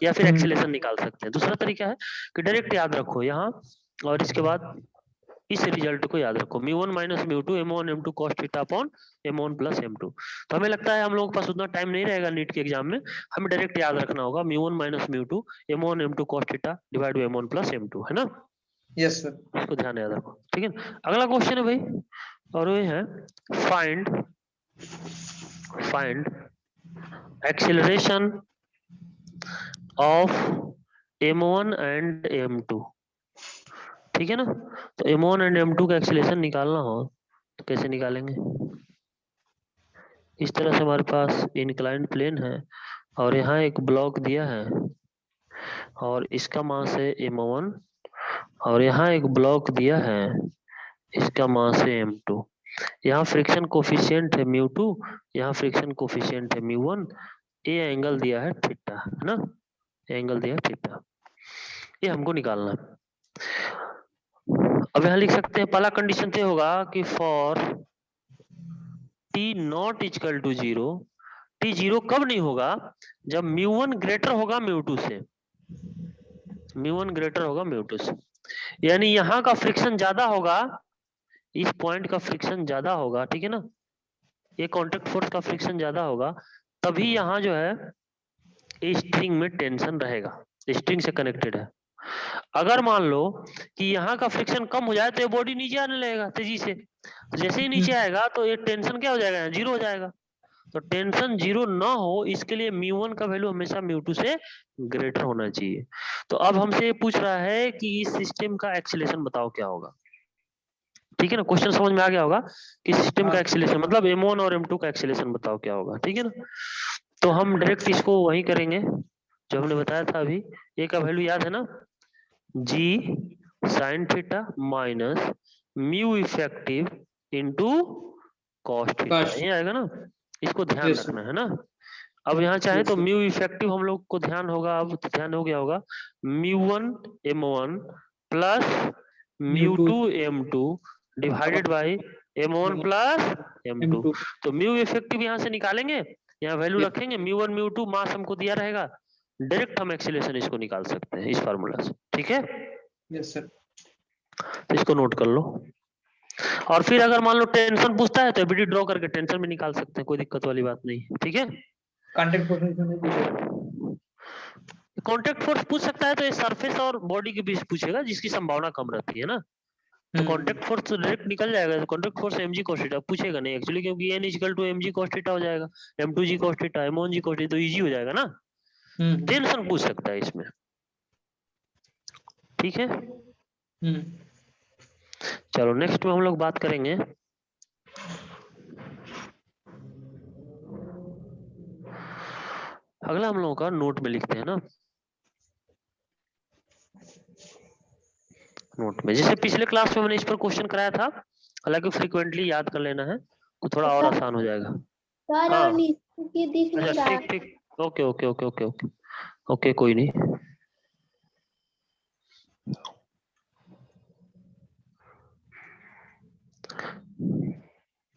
A: या फिर एक्सीलरेशन निकाल सकते हैं। दूसरा तरीका है कि डायरेक्ट याद रखो यहाँ, और इसके बाद इस रिजल्ट को याद रखो, mu one minus mu two m1 m2 cos theta upon m1 plus m2। तो हमें लगता है हम लोगों के पास उतना टाइम नहीं रहेगा नीट के एग्जाम में, हमें डायरेक्ट याद रखना होगा mu one minus mu two m1 m2 cos theta divide by m1 plus m2, है ना।
C: यस सर,
A: इसको ध्यान याद रखो, ठीक है। अगला क्वेश्चन है भाई, और वो है find acceleration of m1 and m2, ठीक है ना। तो m1 एंड m2 का एक्सीलरेशन निकालना हो तो कैसे निकालेंगे, इस तरह से हमारे पास इंक्लाइंड प्लेन है और यहाँ एक ब्लॉक दिया है और इसका मास है m1, और यहाँ एक ब्लॉक दिया है इसका मास है m2। यहाँ फ्रिक्शन कोफिशिएंट है म्यू2, यहाँ फ्रिक्शन कोफिशिएंट है म्यू1, ये एंगल दिया है थीटा, है ना, एंगल दिया है थीटा, ये हमको निकालना है। अब यहाँ लिख सकते हैं पहला कंडीशन ये होगा कि for t not equal to 0, t 0 कब नहीं होगा, जब म्यू1 ग्रेटर होगा म्यू2 से, म्यू1 ग्रेटर होगा म्यू2 से, यानी यहाँ का फ्रिक्शन ज्यादा होगा, इस पॉइंट का फ्रिक्शन ज्यादा होगा, ठीक है ना, ये कांटेक्ट फोर्स का फ्रिक्शन ज्यादा होगा, तभी यहाँ जो है स्ट्रिंग में टेंशन रहेगा, स्ट्रिंग से कनेक्टेड है। अगर मान लो कि यहाँ का फ्रिक्शन कम हो जाए तो ये बॉडी नीचे आने लगेगा तेजी से, तो जैसे ही नीचे आएगा तो ये टेंशन क्या हो जाएगा, जीरो हो जाएगा। तो टेंशन जीरो ना हो इसके लिए म्यू1 का वैल्यू हमेशा म्यू2 से ग्रेटर होना चाहिए। तो अब हमसे पूछ रहा है कि इस सिस्टम का एक्सीलरेशन बताओ क्या होगा, ठीक है ना। क्वेश्चन समझ में आ गया होगा कि सिस्टम का एक्सीलरेशन मतलब m1 और m2 का एक्सीलरेशन बताओ क्या होगा, ठीक है ना। तो हम डायरेक्ट इसको वही करेंगे जो हमने बताया था अभी, ए का वैल्यू याद है ना, g sin theta minus mu effective into cos theta, ये आएगा ना, इसको ध्यान रखना है ना। अब यहाँ चाहे तो म्यू इफेक्टिव हम लोग को ध्यान होगा, अब तो ध्यान हो गया होगा, mu one m1 plus mu two m2 divided by m1 plus m2। तो म्यू इफेक्टिव यहाँ से निकालेंगे, यहाँ वैल्यू रखेंगे, म्यू1 म्यू2 मास हमको दिया रहेगा, डायरेक्ट हम एक्सीलरेशन इसको निकाल सकते हैं इस फार्मूला से, ठीक है।
C: यस सर,
A: तो इसको नोट कर लो, और फिर अगर मान लो टेंशन पूछता है तो एबीडी ड्रॉ करके टेंशन भी निकाल सकते हैं, कोई दिक्कत वाली बात नहीं, ठीक है।
C: कांटेक्ट फोर्स नहीं पूछेगा।
A: कांटेक्ट फोर्स पूछ सकता है तो ये सरफेस और बॉडी के बीच पूछेगा, जिसकी संभावना कम रहती है ना। तो कांटेक्ट फोर्स तो डायरेक्ट निकल जाएगा, तो contact force mg cos theta पूछेगा नहीं एक्चुअली, क्योंकि n equal to mg cos theta हो जाएगा, m2g cos theta, m1g cos theta, तो इजी हो जाएगा ना। टेंशन पूछ सकता है इसमें, ठीक है। चलो नेक्स्ट में हम लोग बात करेंगे अगला, हम लोगों का नोट में लिखते हैं ना, नोट में जैसे पिछले क्लास में मैंने इस पर क्वेश्चन कराया था, हालांकि फ्रीक्वेंटली याद कर लेना है तो थोड़ा और आसान हो जाएगा।
B: सर
A: हाँ
B: और नीचे की दिख नहीं
A: अच्छा
B: रहा।
A: ठीक ठीक, okay okay okay okay okay okay, कोई नहीं,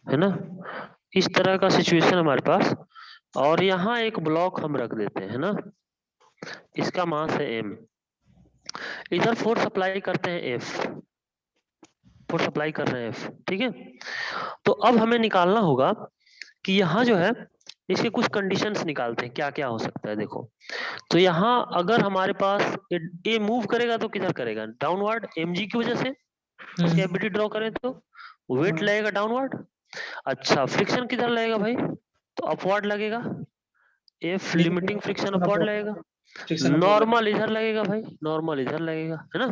A: है ना। इस तरह का सिचुएशन हमारे पास, और यहाँ एक ब्लॉक हम रख देते हैं ना, इसका मास है m, इधर फोर्स अप्लाई करते हैं F, फोर्स अप्लाई कर रहे हैं F, ठीक है। तो अब हमें निकालना होगा कि यहाँ जो है इसके कुछ कंडीशंस निकालते हैं, क्या क्या हो सकता है देखो। तो यहाँ अगर हमारे पास ये मूव करेगा तो किधर करेगा, डाउनवर्ड mg की वजह से, इसकी एबिलिटी ड्रॉ करें तो वेट लगेगा डाउनवर्ड। अच्छा फ्रिक्शन किधर लगेगा भाई, तो अपवर्ड लगेगा, F लिमिटिंग फ्रिक्शन अपवर्ड लगेगा, नॉर्मल इधर लगेगा भाई, नॉर्मल इधर लगेगा, है ना,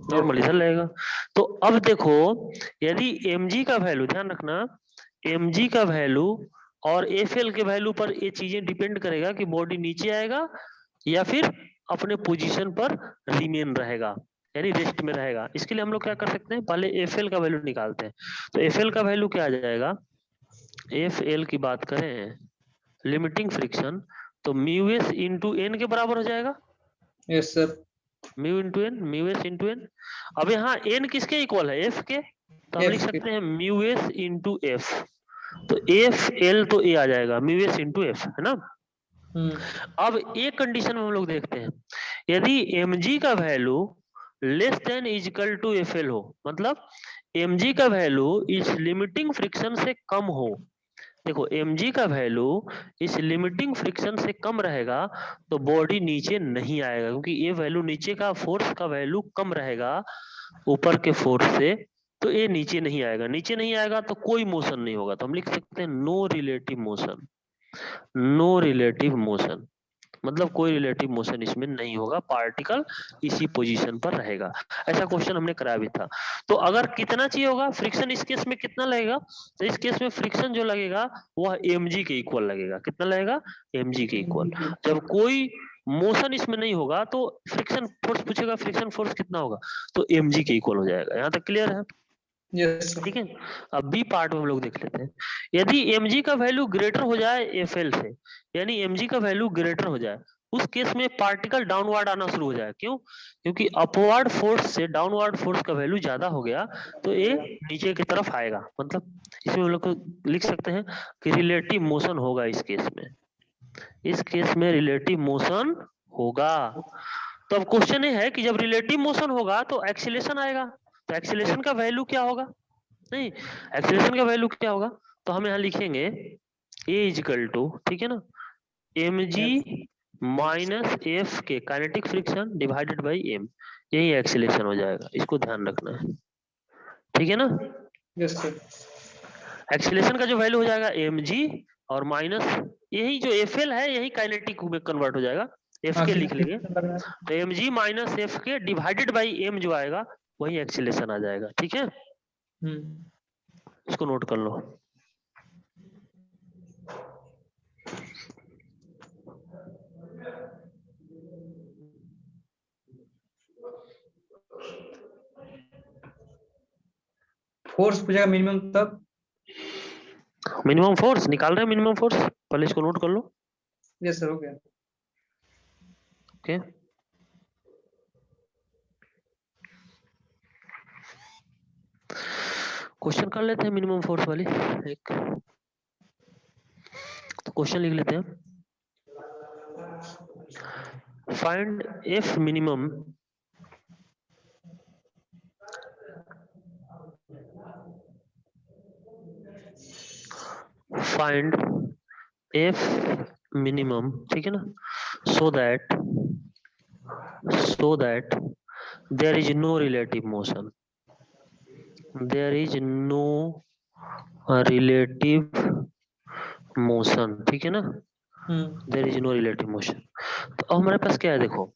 A: नॉर्मल इधर लगेगा। तो अब देखो यदि mg का वैल्यू, ध्यान रखना mg का वैल्यू और FL के वैल्यू पर ये चीजें डिपेंड करेगा कि बॉडी नीचे आएगा या फिर अपने पोजीशन पर रिमेन रहेगा, यानी रेस्ट में रहेगा। इसके लिए हम लोग क्या कर सकते हैं, पहले FL का वैल्यू निकालते हैं। तो FL का वैल्यू क्या आ जाएगा, FL की बात करें लिमिटिंग फ्रिक्शन, तो म्यू एस इंटू एन के बराबर हो जाएगा।
C: Yes sir.
A: Mu into N, mu S into N. अब यहाँ एन किसके इक्वल है, एफ के, तो हम लिख सकते हैं म्यू एस इंटू एफ। तो एफ एल तो ए आ जाएगा, म्यू एस इंटू एफ, है ना। अब एक कंडीशन में हम लोग देखते हैं, यदि mg का value less than equal to F L हो, मतलब mg का वैल्यू इस लिमिटिंग फ्रिक्शन से कम हो, देखो mg का वैल्यू इस लिमिटिंग फ्रिक्शन से कम रहेगा तो बॉडी नीचे नहीं आएगा, क्योंकि ये वैल्यू नीचे का फोर्स का वैल्यू कम रहेगा ऊपर के फोर्स से, तो ये नीचे नहीं आएगा। नीचे नहीं आएगा तो कोई मोशन नहीं होगा, तो हम लिख सकते हैं no relative motion, no relative motion, मतलब कोई रिलेटिव मोशन इसमें नहीं होगा, पार्टिकल इसी पोजीशन पर रहेगा। ऐसा क्वेश्चन हमने कराया भी था। तो अगर कितना चाहिए होगा फ्रिक्शन, इस केस में कितना लगेगा, तो इस केस में फ्रिक्शन जो लगेगा वह mg के इक्वल लगेगा। कितना लगेगा, mg के इक्वल। जब कोई मोशन इसमें नहीं होगा तो फ्रिक्शन फोर्स पूछेगा, फ्रिक्शन फोर्स कितना होगा, तो mg के इक्वल हो जाएगा। यहाँ तक क्लियर है,
C: यस
A: ठीक है। अब बी पार्ट में हम लोग देख लेते हैं, यदि mg का वैल्यू ग्रेटर हो जाए fl से, यानी mg का वैल्यू ग्रेटर हो जाए, उस केस में पार्टिकल डाउनवर्ड आना शुरू हो जाए। क्यों, क्योंकि अपवर्ड फोर्स से डाउनवर्ड फोर्स का वैल्यू ज्यादा हो गया तो ये नीचे की तरफ आएगा। मतलब इसमें हम लोग को लिख सकते हैं कि रिलेटिव मोशन होगा इस केस में, इस केस में रिलेटिव मोशन होगा। तो अब क्वेश्चन ये है कि जब रिलेटिव मोशन होगा तो एक्सीलरेशन आएगा, तो एक्सीलरेशन का वैल्यू क्या होगा, नहीं एक्सीलरेशन का वैल्यू क्या होगा, तो हम यहाँ लिखेंगे ए इजिकल टू, ठीक है ना, mg माइनस एफ के kinetic friction divided by m, यही एक्सीलरेशन हो जाएगा, इसको ध्यान रखना है, ठीक है ना।
C: Yes sir.
A: एक्सीलरेशन का जो वैल्यू हो जाएगा mg और माइनस यही जो fl है यही काइनेटिक में कन्वर्ट हो जाएगा, f के लिख लेंगे, तो mg माइनस एफ के डिवाइडेड बाई m जो आएगा वही एक्सीलरेशन आ जाएगा, ठीक है। इसको नोट कर लो।
C: फोर्स पूछेगा मिनिमम तब,
A: मिनिमम फोर्स निकाल रहे हैं, मिनिमम फोर्स पहले इसको नोट कर लो।
C: यस सर हो गया।
A: ओके क्वेश्चन कर लेते हैं मिनिमम फोर्स वाली एक, तो क्वेश्चन लिख लेते हैं, find F minimum find F minimum, ठीक है ना, so that there is no relative motion, there is no relative motion, ठीक है ना, there is no relative motion. तो अब हमारे पास क्या है, देखो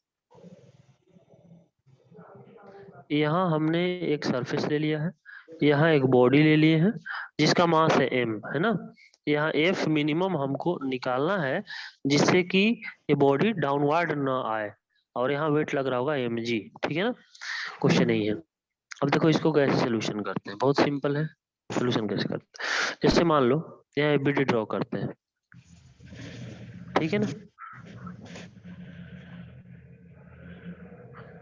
A: यहाँ हमने एक सरफेस ले लिया है, यहाँ एक बॉडी ले लिए हैं जिसका मास है m, है ना, यहाँ f मिनिमम हमको निकालना है जिससे कि ये बॉडी डाउनवर्ड ना आए, और यहाँ वेट लग रहा होगा mg, ठीक है ना, क्वेश्चन नहीं है। अब देखो इसको कैसे सोल्यूशन करते हैं, बहुत सिंपल है। सोल्यूशन कैसे करते हैं, जैसे मान लो यहाँ एबीडी ड्रॉ करते हैं, ठीक है ना,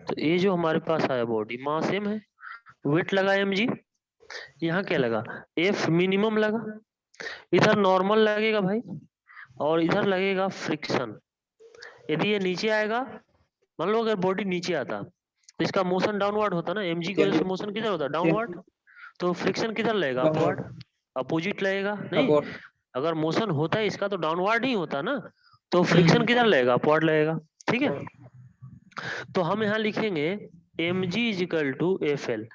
A: तो ये जो हमारे पास आया बॉडी मास m है, वेट लगा mg, यहाँ क्या लगा f मिनिमम लगा, इधर नॉर्मल लगेगा भाई और इधर लगेगा फ्रिक्शन। यदि ये नीचे आएगा, मान लो अगर बॉडी नीचे आता तो इसका मोशन डाउनवर्ड होता ना, mg की वजह से मोशन किधर होता डाउनवर्ड, तो फ्रिक्शन किधर लगेगा अपवर्ड, अपोजिट लगेगा नहीं, अगर मोशन होता है इसका तो डाउनवर्ड ही होता ना, तो फ्रिक्शन किधर लगेगा अपवर्ड लगेगा, ठीक है। तो हम यहाँ लिखेंगे mg is equal to F L.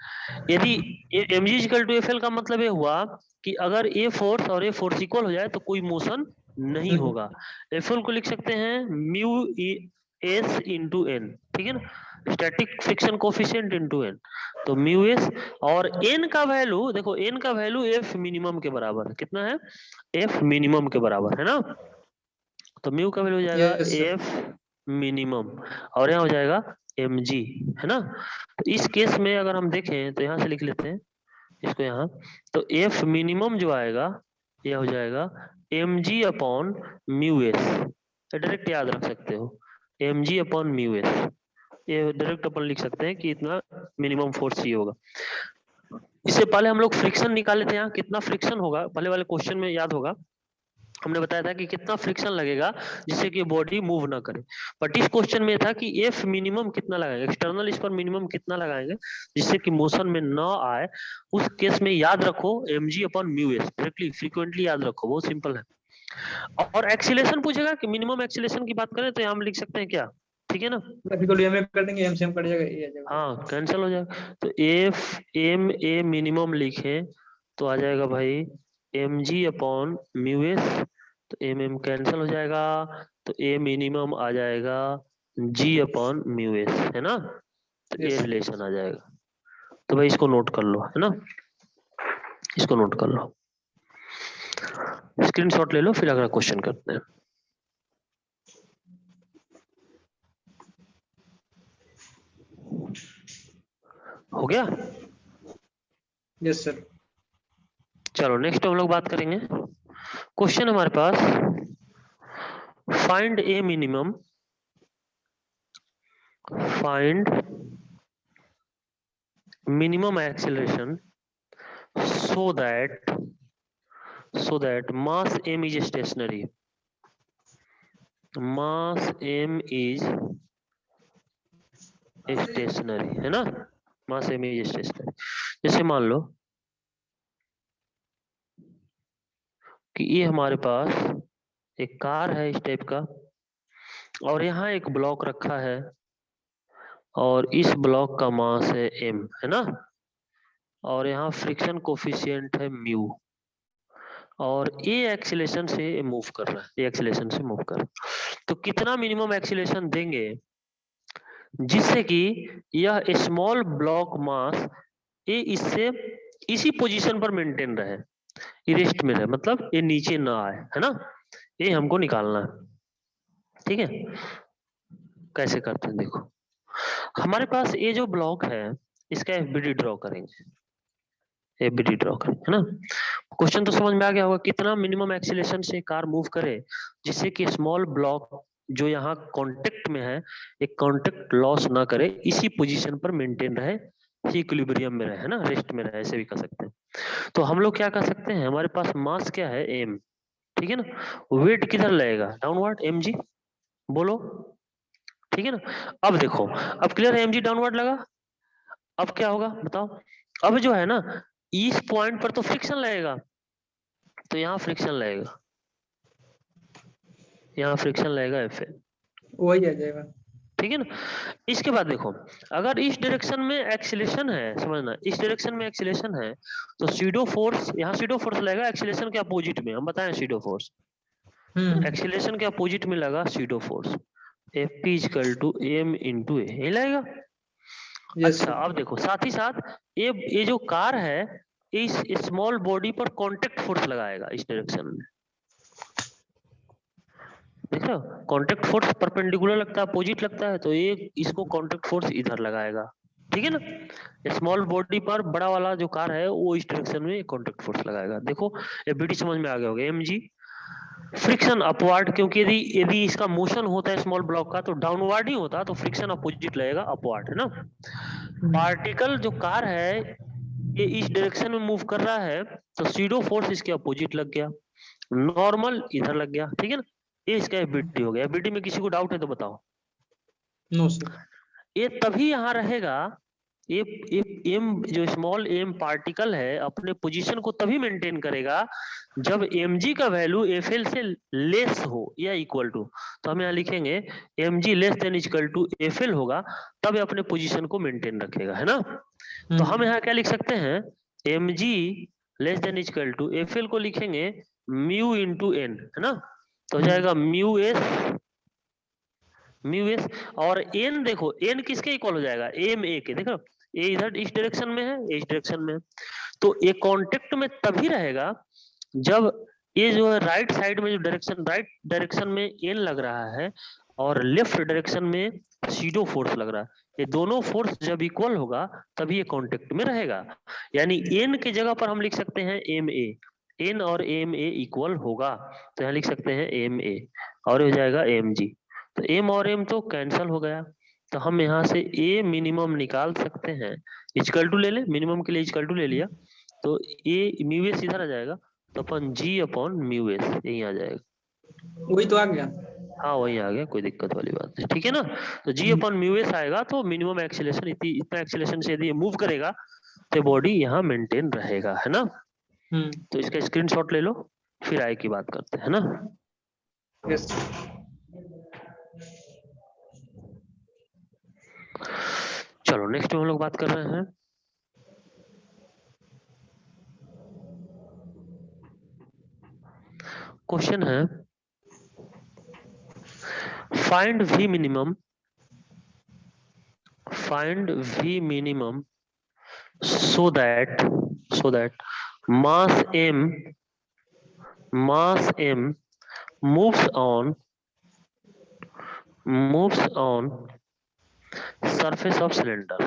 A: यदि mg is equal to F L का मतलब ये हुआ कि अगर ए फोर्स और ए फोर्स इक्वल हो जाए तो कोई मोशन नहीं होगा। एफ एल को लिख सकते हैं म्यू एस इंटू एन, ठीक है ना, static friction coefficient into N, तो म्यू एस, और एन का वैल्यू देखो, एन का वैल्यू एफ मिनिमम के बराबर है, कितना है एफ मिनिमम के बराबर है ना, तो म्यू का वैल्यू हो जाएगा एफ मिनिमम और यहाँ हो जाएगा mg, है ना। तो इस केस में अगर हम देखें तो यहाँ से लिख लेते हैं इसको यहाँ, तो एफ मिनिमम जो आएगा यह हो जाएगा mg upon mu S, direct याद रख सकते हो mg अपॉन म्यू एस, ये डायरेक्ट अपन लिख सकते हैं कि इतना मिनिमम फोर्स चाहिए होगा। इससे पहले हम लोग फ्रिक्शन निकाले थे, यहाँ कितना फ्रिक्शन होगा पहले वाले क्वेश्चन में याद होगा, हमने बताया था कि कितना फ्रिक्शन लगेगा जिससे कि बॉडी मूव ना करे, बट इस क्वेश्चन में था कि एफ मिनिमम कितना लगाएंगे, एक्सटर्नल इस पर मिनिमम कितना लगाएंगे जिससे कि मोशन में ना आए, उस केस में याद रखो mg upon mu S, directly frequently याद रखो, बहुत सिंपल है। और एक्सीलरेशन पूछेगा कि मिनिमम एक्सीलरेशन की बात करें तो हम लिख सकते हैं क्या, ठीक है ना,
C: कर देंगे एम से कट जाएगा,
A: हाँ कैंसिल हो जाएगा, तो एफ एम ए मिनिमम लिखे तो आ जाएगा भाई mg अपॉन म्यू एस, तो एम एम कैंसिल हो जाएगा, तो ए मिनिमम आ जाएगा g अपॉन म्यू एस, है ना, तो ये रिलेशन आ जाएगा। तो भाई इसको नोट कर लो, है ना, इसको नोट कर लो, स्क्रीनशॉट ले लो, फिर अगला क्वेश्चन करते हैं। हो गया,
C: यस सर।
A: चलो नेक्स्ट हम लोग बात करेंगे, क्वेश्चन हमारे पास find a minimum, find minimum acceleration so that mass m is stationary, mass m is stationary, है ना, mass m is stationary। जैसे मान लो कि ये हमारे पास एक कार है इस टाइप का, और यहाँ एक ब्लॉक रखा है और इस ब्लॉक का मास है m, है ना, और यहाँ फ्रिक्शन कोफिशिएंट है म्यू, और ये एक्सीलरेशन से मूव कर रहा है, ये एक्सीलरेशन से मूव कर रहा है, तो कितना मिनिमम एक्सीलरेशन देंगे जिससे कि यह स्मॉल ब्लॉक मास ये इससे इसी पोजीशन पर मेंटेन रहे, रेस्ट में रहे, मतलब ये नीचे ना आए, है ना, ये हमको निकालना है, ठीक है। कैसे करते हैं देखो, हमारे पास ये जो ब्लॉक है इसका एफबीडी ड्रॉ करेंगे, एफबीडी ड्रॉ करेंगे, है ना। क्वेश्चन तो समझ में आ गया होगा, कितना मिनिमम एक्सीलरेशन से कार मूव करे जिससे कि स्मॉल ब्लॉक जो यहाँ कांटेक्ट में है एक कांटेक्ट लॉस ना करे, इसी पोजीशन पर मेंटेन रहे, इक्विलिब्रियम में रहे, है ना, रेस्ट में रहे, ऐसे भी कर सकते हैं। तो हम लोग क्या कर सकते हैं, हमारे पास मास क्या है m, ठीक है ना, वेट किधर लगेगा डाउनवर्ड mg, बोलो, ठीक है ना। अब देखो, अब क्लियर है mg डाउनवर्ड लगा, अब क्या होगा बताओ, अब जो है ना इस पॉइंट पर तो फ्रिक्शन लगेगा, तो यहाँ फ्रिक्शन लगेगा, यहाँ फ्रिक्शन लगेगा F
C: वही आ जाएगा।
A: ठीक है ना। इसके बाद देखो, अगर इस डायरेक्शन में एक्सीलरेशन है, समझना इस डायरेक्शन में एक्सीलरेशन है, तो सीडो फोर्स, यहाँ सीडो फोर्स लगेगा एक्सीलरेशन के अपोजिट में, हम बताएं सीडो फोर्स एक्सीलरेशन के अपोजिट में लगा pseudo force Fp equal to m into a, यही लगेगा।
C: यस
A: अच्छा अब देखो साथ ही साथ ये जो कार है इस स्मॉल बॉडी पर कांटेक्ट फोर्स लगाएगा इस डायरेक्शन में, देख रहे हो कांटेक्ट फोर्स परपेंडिकुलर लगता है, अपोजिट लगता है, तो ये इसको कांटेक्ट फोर्स इधर लगाएगा, ठीक है ना। स्मॉल बॉडी पर बड़ा वाला जो कार है वो इस डायरेक्शन में कांटेक्ट फोर्स लगाएगा। देखो एबीटी समझ में आ गया होगा। mg फ्रिक्शन अपवर्ड, क्योंकि यदि यदि इसका मोशन होता है स्मॉल ब्लॉक का तो डाउनवर्ड ही होता, तो फ्रिक्शन अपोजिट लगेगा अपवर्ड, है ना। पार्टिकल जो कार है ये इस डायरेक्शन में मूव कर रहा है, तो सीडो फोर्स इसके अपोजिट लग गया, नॉर्मल इधर लग गया, ठीक है ना। ये इसका एबीटी हो गया। एबीटी में किसी को डाउट है तो बताओ।
C: No sir.
A: ये तभी यहाँ रहेगा, ये एम जो स्मॉल एम पार्टिकल है अपने पोजीशन को तभी मेंटेन करेगा जब mg का वैल्यू fl से लेस हो या इक्वल टू, तो हम यहाँ लिखेंगे mg less than equal to fl होगा, तब ये अपने पोजीशन को मेंटेन रखेगा, है ना। तो हम यहाँ क्या लिख सकते हैं, mg less than equal to fl को लिखेंगे म्यू इंटू n, है ना। तो हो जाएगा म्यू एस, और n देखो n किसके इक्वल हो जाएगा, एम ए के, देखो ये इधर इस डायरेक्शन में है, इस डायरेक्शन में है, तो ये कांटेक्ट में तभी रहेगा जब ये जो है राइट साइड में जो डायरेक्शन, राइट डायरेक्शन में n लग रहा है और लेफ्ट डायरेक्शन में सीडो फोर्स लग रहा है, ये दोनों फोर्स जब इक्वल होगा तभी ये कांटेक्ट में रहेगा। यानी n की जगह पर हम लिख सकते हैं एम ए, n और एम ए इक्वल होगा, तो यहाँ लिख सकते हैं एम ए और हो जाएगा एम जी। तो m और m तो कैंसल हो गया, तो हम यहाँ से a मिनिमम निकाल सकते हैं, इक्वल टू ले ले, मिनिमम के लिए इक्वल टू ले लिया, तो a म्यू एस इधर आ जाएगा, तो अपन g अपॉन म्यू एस यही आ जाएगा।
C: वही तो आ गया।
A: हाँ वही आ गया, कोई दिक्कत वाली बात नहीं, ठीक है ना। तो g अपॉन म्यू एस आएगा, तो मिनिमम एक्सीलरेशन इतना एक्सीलरेशन से यदि मूव करेगा तो बॉडी यहाँ मेंटेन रहेगा, है ना। तो इसका स्क्रीनशॉट ले लो, फिर आगे की बात करते हैं, है ना।
C: यस।
A: चलो नेक्स्ट हम लोग बात कर रहे हैं क्वेश्चन है find v minimum so that mass m moves on surface of cylinder,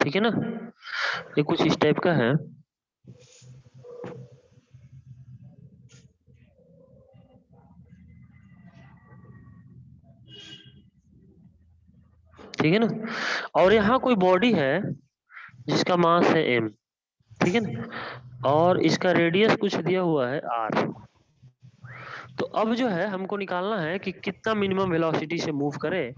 A: ठीक है ना। ये कुछ इस टाइप का है, ठीक है ना। और यहाँ कोई बॉडी है जिसका मास है m, ठीक है ना, और इसका रेडियस कुछ दिया हुआ है r। तो अब जो है हमको निकालना है कि कितना मिनिमम वेलोसिटी से मूव करे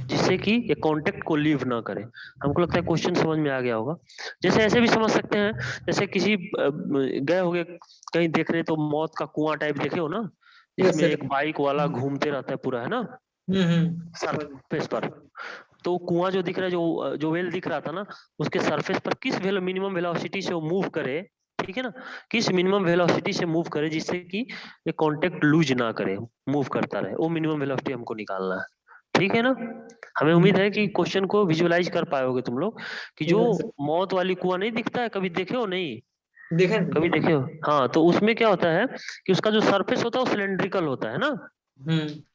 A: जिससे कि ये कांटेक्ट को लीव ना करे। हमको लगता है क्वेश्चन समझ में आ गया होगा। जैसे ऐसे भी समझ सकते हैं, जैसे किसी गए होगे कहीं देख रहे तो मौत का कुआं टाइप देखे हो ना, जिसमें एक बाइक वाला घूमते रहता है पूरा, है ना, सरफेस पर। तो कुआं जो दिख रहा है, जो वेल दिख रहा था ना, उसके सरफेस पर किस मिनिमम वेलोसिटी से वो मूव करे, ठीक है ना, किस मिनिमम वेलोसिटी से मूव करे जिससे कि ये कांटेक्ट लूज ना करे, मूव करता रहे, वो मिनिमम वेलोसिटी हमको निकालना है, ठीक है ना। हमें उम्मीद है कि क्वेश्चन को विजुअलाइज कर पाओगे तुम लोग, कि जो मौत वाली कुआं नहीं दिखता है, कभी देखे हो नहीं, कभी देखे हो, हाँ, तो उसमें क्या होता है कि उसका जो सरफेस होता है वो सिलेंड्रिकल होता है ना,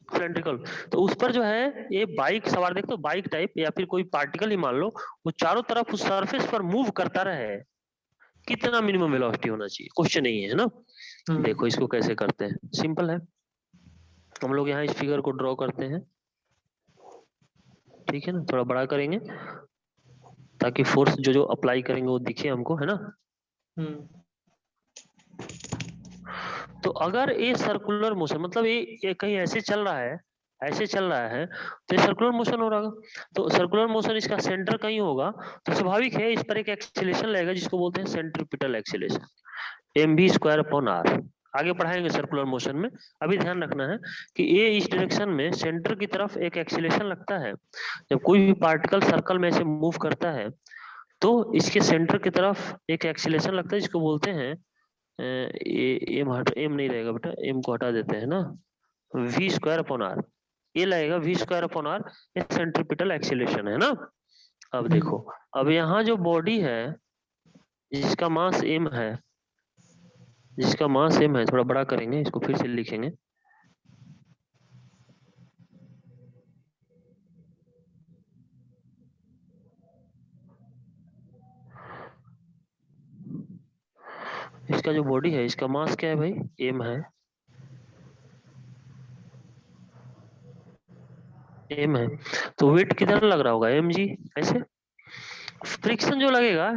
A: सिलेंड्रिकल। तो उस पर जो है ये बाइक सवार, देखो बाइक टाइप या फिर कोई पार्टिकल ही मान लो, वो चारों तरफ उस सरफेस पर मूव करता रहे, कितना मिनिमम वेलोसिटी होना चाहिए, क्वेश्चन यही है ना। देखो इसको कैसे करते हैं, सिंपल है, हम लोग यहाँ इस फिगर को ड्रॉ करते हैं, ठीक है ना, थोड़ा बड़ा करेंगे ताकि फोर्स जो अप्लाई करेंगे वो दिखे हमको, है ना। तो अगर ये सर्कुलर मोशन, मतलब ये कहीं ऐसे चल रहा है ऐसे चल रहा है तो ये सर्कुलर मोशन हो रहा होगा। तो सर्कुलर मोशन इसका सेंटर कहीं होगा, तो स्वाभाविक है इस पर एक एक्सीलरेशन लगेगा जिसको बोलते हैं सेंट्रीपिटल एक्सीलरेशन, mv²/r। आगे पढ़ाएंगे सर्कुलर मोशन में। अभी ध्यान रखना है कि ये इस डायरेक्शन में सेंटर की तरफ एक एक्सीलरेशन लगता है। जब कोई भी पार्टिकल सर्कल में से मूव करता है तो इसके सेंटर की तरफ एक एक्सीलरेशन लगता है जिसको बोलते हैं एम नहीं रहेगा बेटा, एम को हटा देते हैं ना, v²/r। ये लगेगा v²/r, ये सेंट्रीपिटल एक्सीलरेशन है ना। अब देखो, अब यहाँ जो बॉडी है जिसका मास m है, जिसका मास m है, थोड़ा बड़ा करेंगे इसको, फिर से लिखेंगे। इसका जो बॉडी है इसका मास क्या है भाई, m है, m है। तो वेट किधर लग रहा होगा, mg। ऐसे फ्रिक्शन जो लगेगा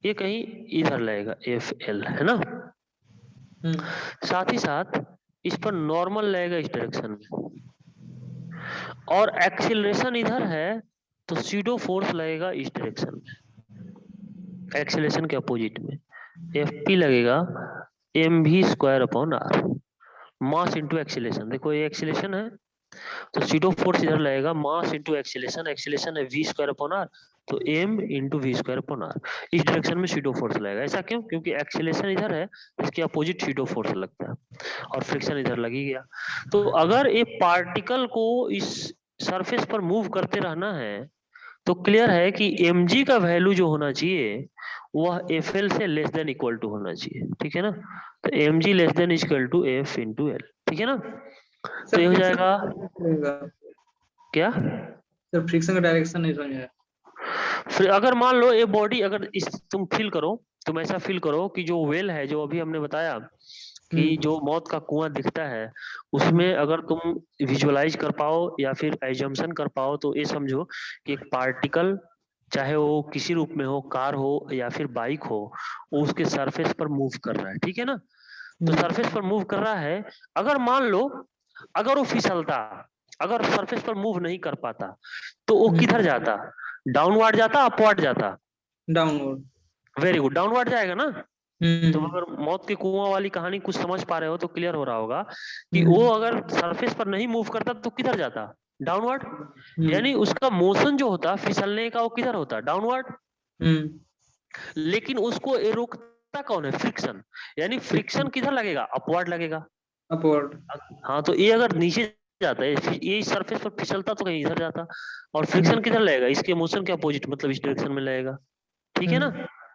A: ये कहीं इधर लगेगा, fl, है ना। साथ ही साथ इस पर नॉर्मल लगेगा इस डायरेक्शन में, और एक्सीलरेशन इधर है तो सीडो फोर्स लगेगा इस डायरेक्शन में, एक्सीलरेशन के अपोजिट में। fp लगेगा mv²/r, मास इंटू एक्सीलरेशन। देखो ये एक्सीलरेशन है तो सीडो फोर्स इधर लगेगा, मास इंटू एक्सीलरेशन, एक्सीलरेशन है v²/r, तो m इंटू v²/r। इस डायरेक्शन में सीडो फोर्स लगेगा। ऐसा क्यों? क्योंकि एक्सीलरेशन इधर है, इसके अपोजिट सीडो फोर्स लगता है, और फ्रिक्शन इधर लग ही गया। तो अगर एक पार्टिकल को इस सरफेस पर मूव करते रहना है तो क्लियर है कि mg का वैल्यू जो होना चाहिए वह fl से लेस देन इक्वल टू होना चाहिए, ठीक है ना। तो mg less than equal to f into L, ठीक है ना। तो ये हो जाएगा क्या,
C: सर फ्रिक्शन का डायरेक्शन नहीं समझ आया।
A: फिर अगर मान लो ये बॉडी, अगर इस तुम फील करो, तुम ऐसा फील करो कि जो वेल है, जो अभी हमने बताया कि जो मौत का कुआं दिखता है, उसमें अगर तुम विजुअलाइज कर पाओ या फिर एजम्पशन कर पाओ तो ये समझो कि एक पार्टिकल, चाहे वो किसी रूप में हो, कार हो या फिर बाइक हो, वो उसके सरफेस पर मूव कर रहा है, ठीक है ना। तो सरफेस पर मूव कर रहा है, अगर मान लो अगर वो फिसलता, अगर सरफेस पर मूव नहीं कर पाता तो वो किधर जाता, डाउनवर्ड जाता, अपवर्ड जाता,
C: डाउनवर्ड।
A: वेरी गुड, डाउनवर्ड जाएगा ना। तो अगर मौत के कुआं वाली कहानी कुछ समझ पा रहे हो तो क्लियर हो रहा होगा कि वो अगर सरफेस पर नहीं मूव करता तो किधर जाता, डाउनवर्ड। यानी उसका मोशन जो होता फिसलने का वो किधर होता, डाउनवर्ड। लेकिन उसको रोकता कौन है, फ्रिक्शन। यानी फ्रिक्शन किधर लगेगा, अपवर्ड लगेगा,
C: अपवर्ड।
A: हाँ। तो ये अगर नीचे जाता है, ये सरफेस पर फिसलता तो कहीं इधर जाता, और फ्रिक्शन किधर लगेगा, इसके मोशन के अपोजिट, मतलब इस डायरेक्शन में लगेगा, ठीक है ना।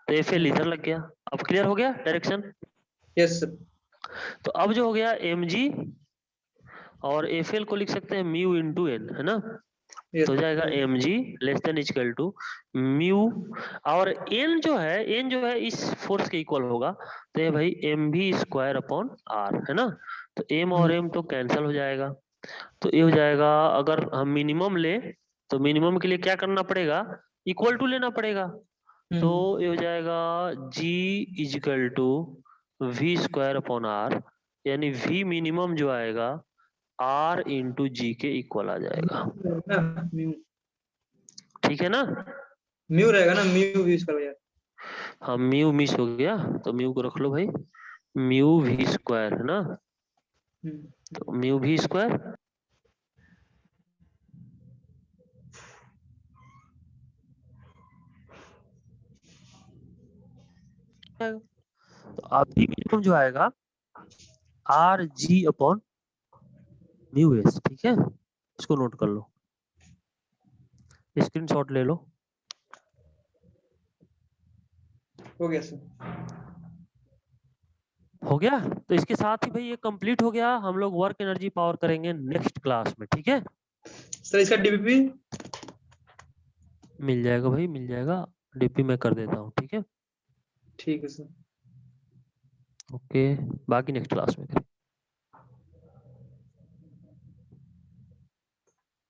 A: तो एफएल इधर लग गया। अब क्लियर हो गया डायरेक्शन।
C: Yes sir.
A: तो अब जो हो गया mg, और एफएल को लिख सकते हैं म्यू इंटू एन, है ना। तो जाएगा mg less than equal to mu, और n जो है इस फोर्स के इक्वल होगा, तो ये भाई mv²/r, है ना। तो m और m तो कैंसिल हो जाएगा। तो ये हो जाएगा, अगर हम मिनिमम ले तो मिनिमम के लिए क्या करना पड़ेगा, इक्वल टू लेना पड़ेगा। तो ये हो जाएगा g इजिकल टू v²/r, यानी v मिनिमम जो आएगा r इंटू जी के इक्वल आ जाएगा, ठीक है ना।
C: म्यू रहेगा ना, म्यू यूज करो यार।
A: हाँ म्यू मिस हो गया, तो म्यू को रख लो भाई, म्यू v², है ना। तो म्यू v², तो आप v मिनिमम जो आएगा R G upon mu S, ठीक है। इसको नोट कर लो, स्क्रीनशॉट ले लो।
C: हो गया सर।
A: हो गया। तो इसके साथ ही भाई ये कंप्लीट हो गया। हम लोग वर्क एनर्जी पावर करेंगे नेक्स्ट क्लास में, ठीक है।
C: सर इसका डीपीपी
A: मिल जाएगा भाई, मिल जाएगा, डीपी मैं कर देता हूँ, ठीक है।
C: ठीक है सर।
A: ओके, बाकी नेक्स्ट क्लास में करें।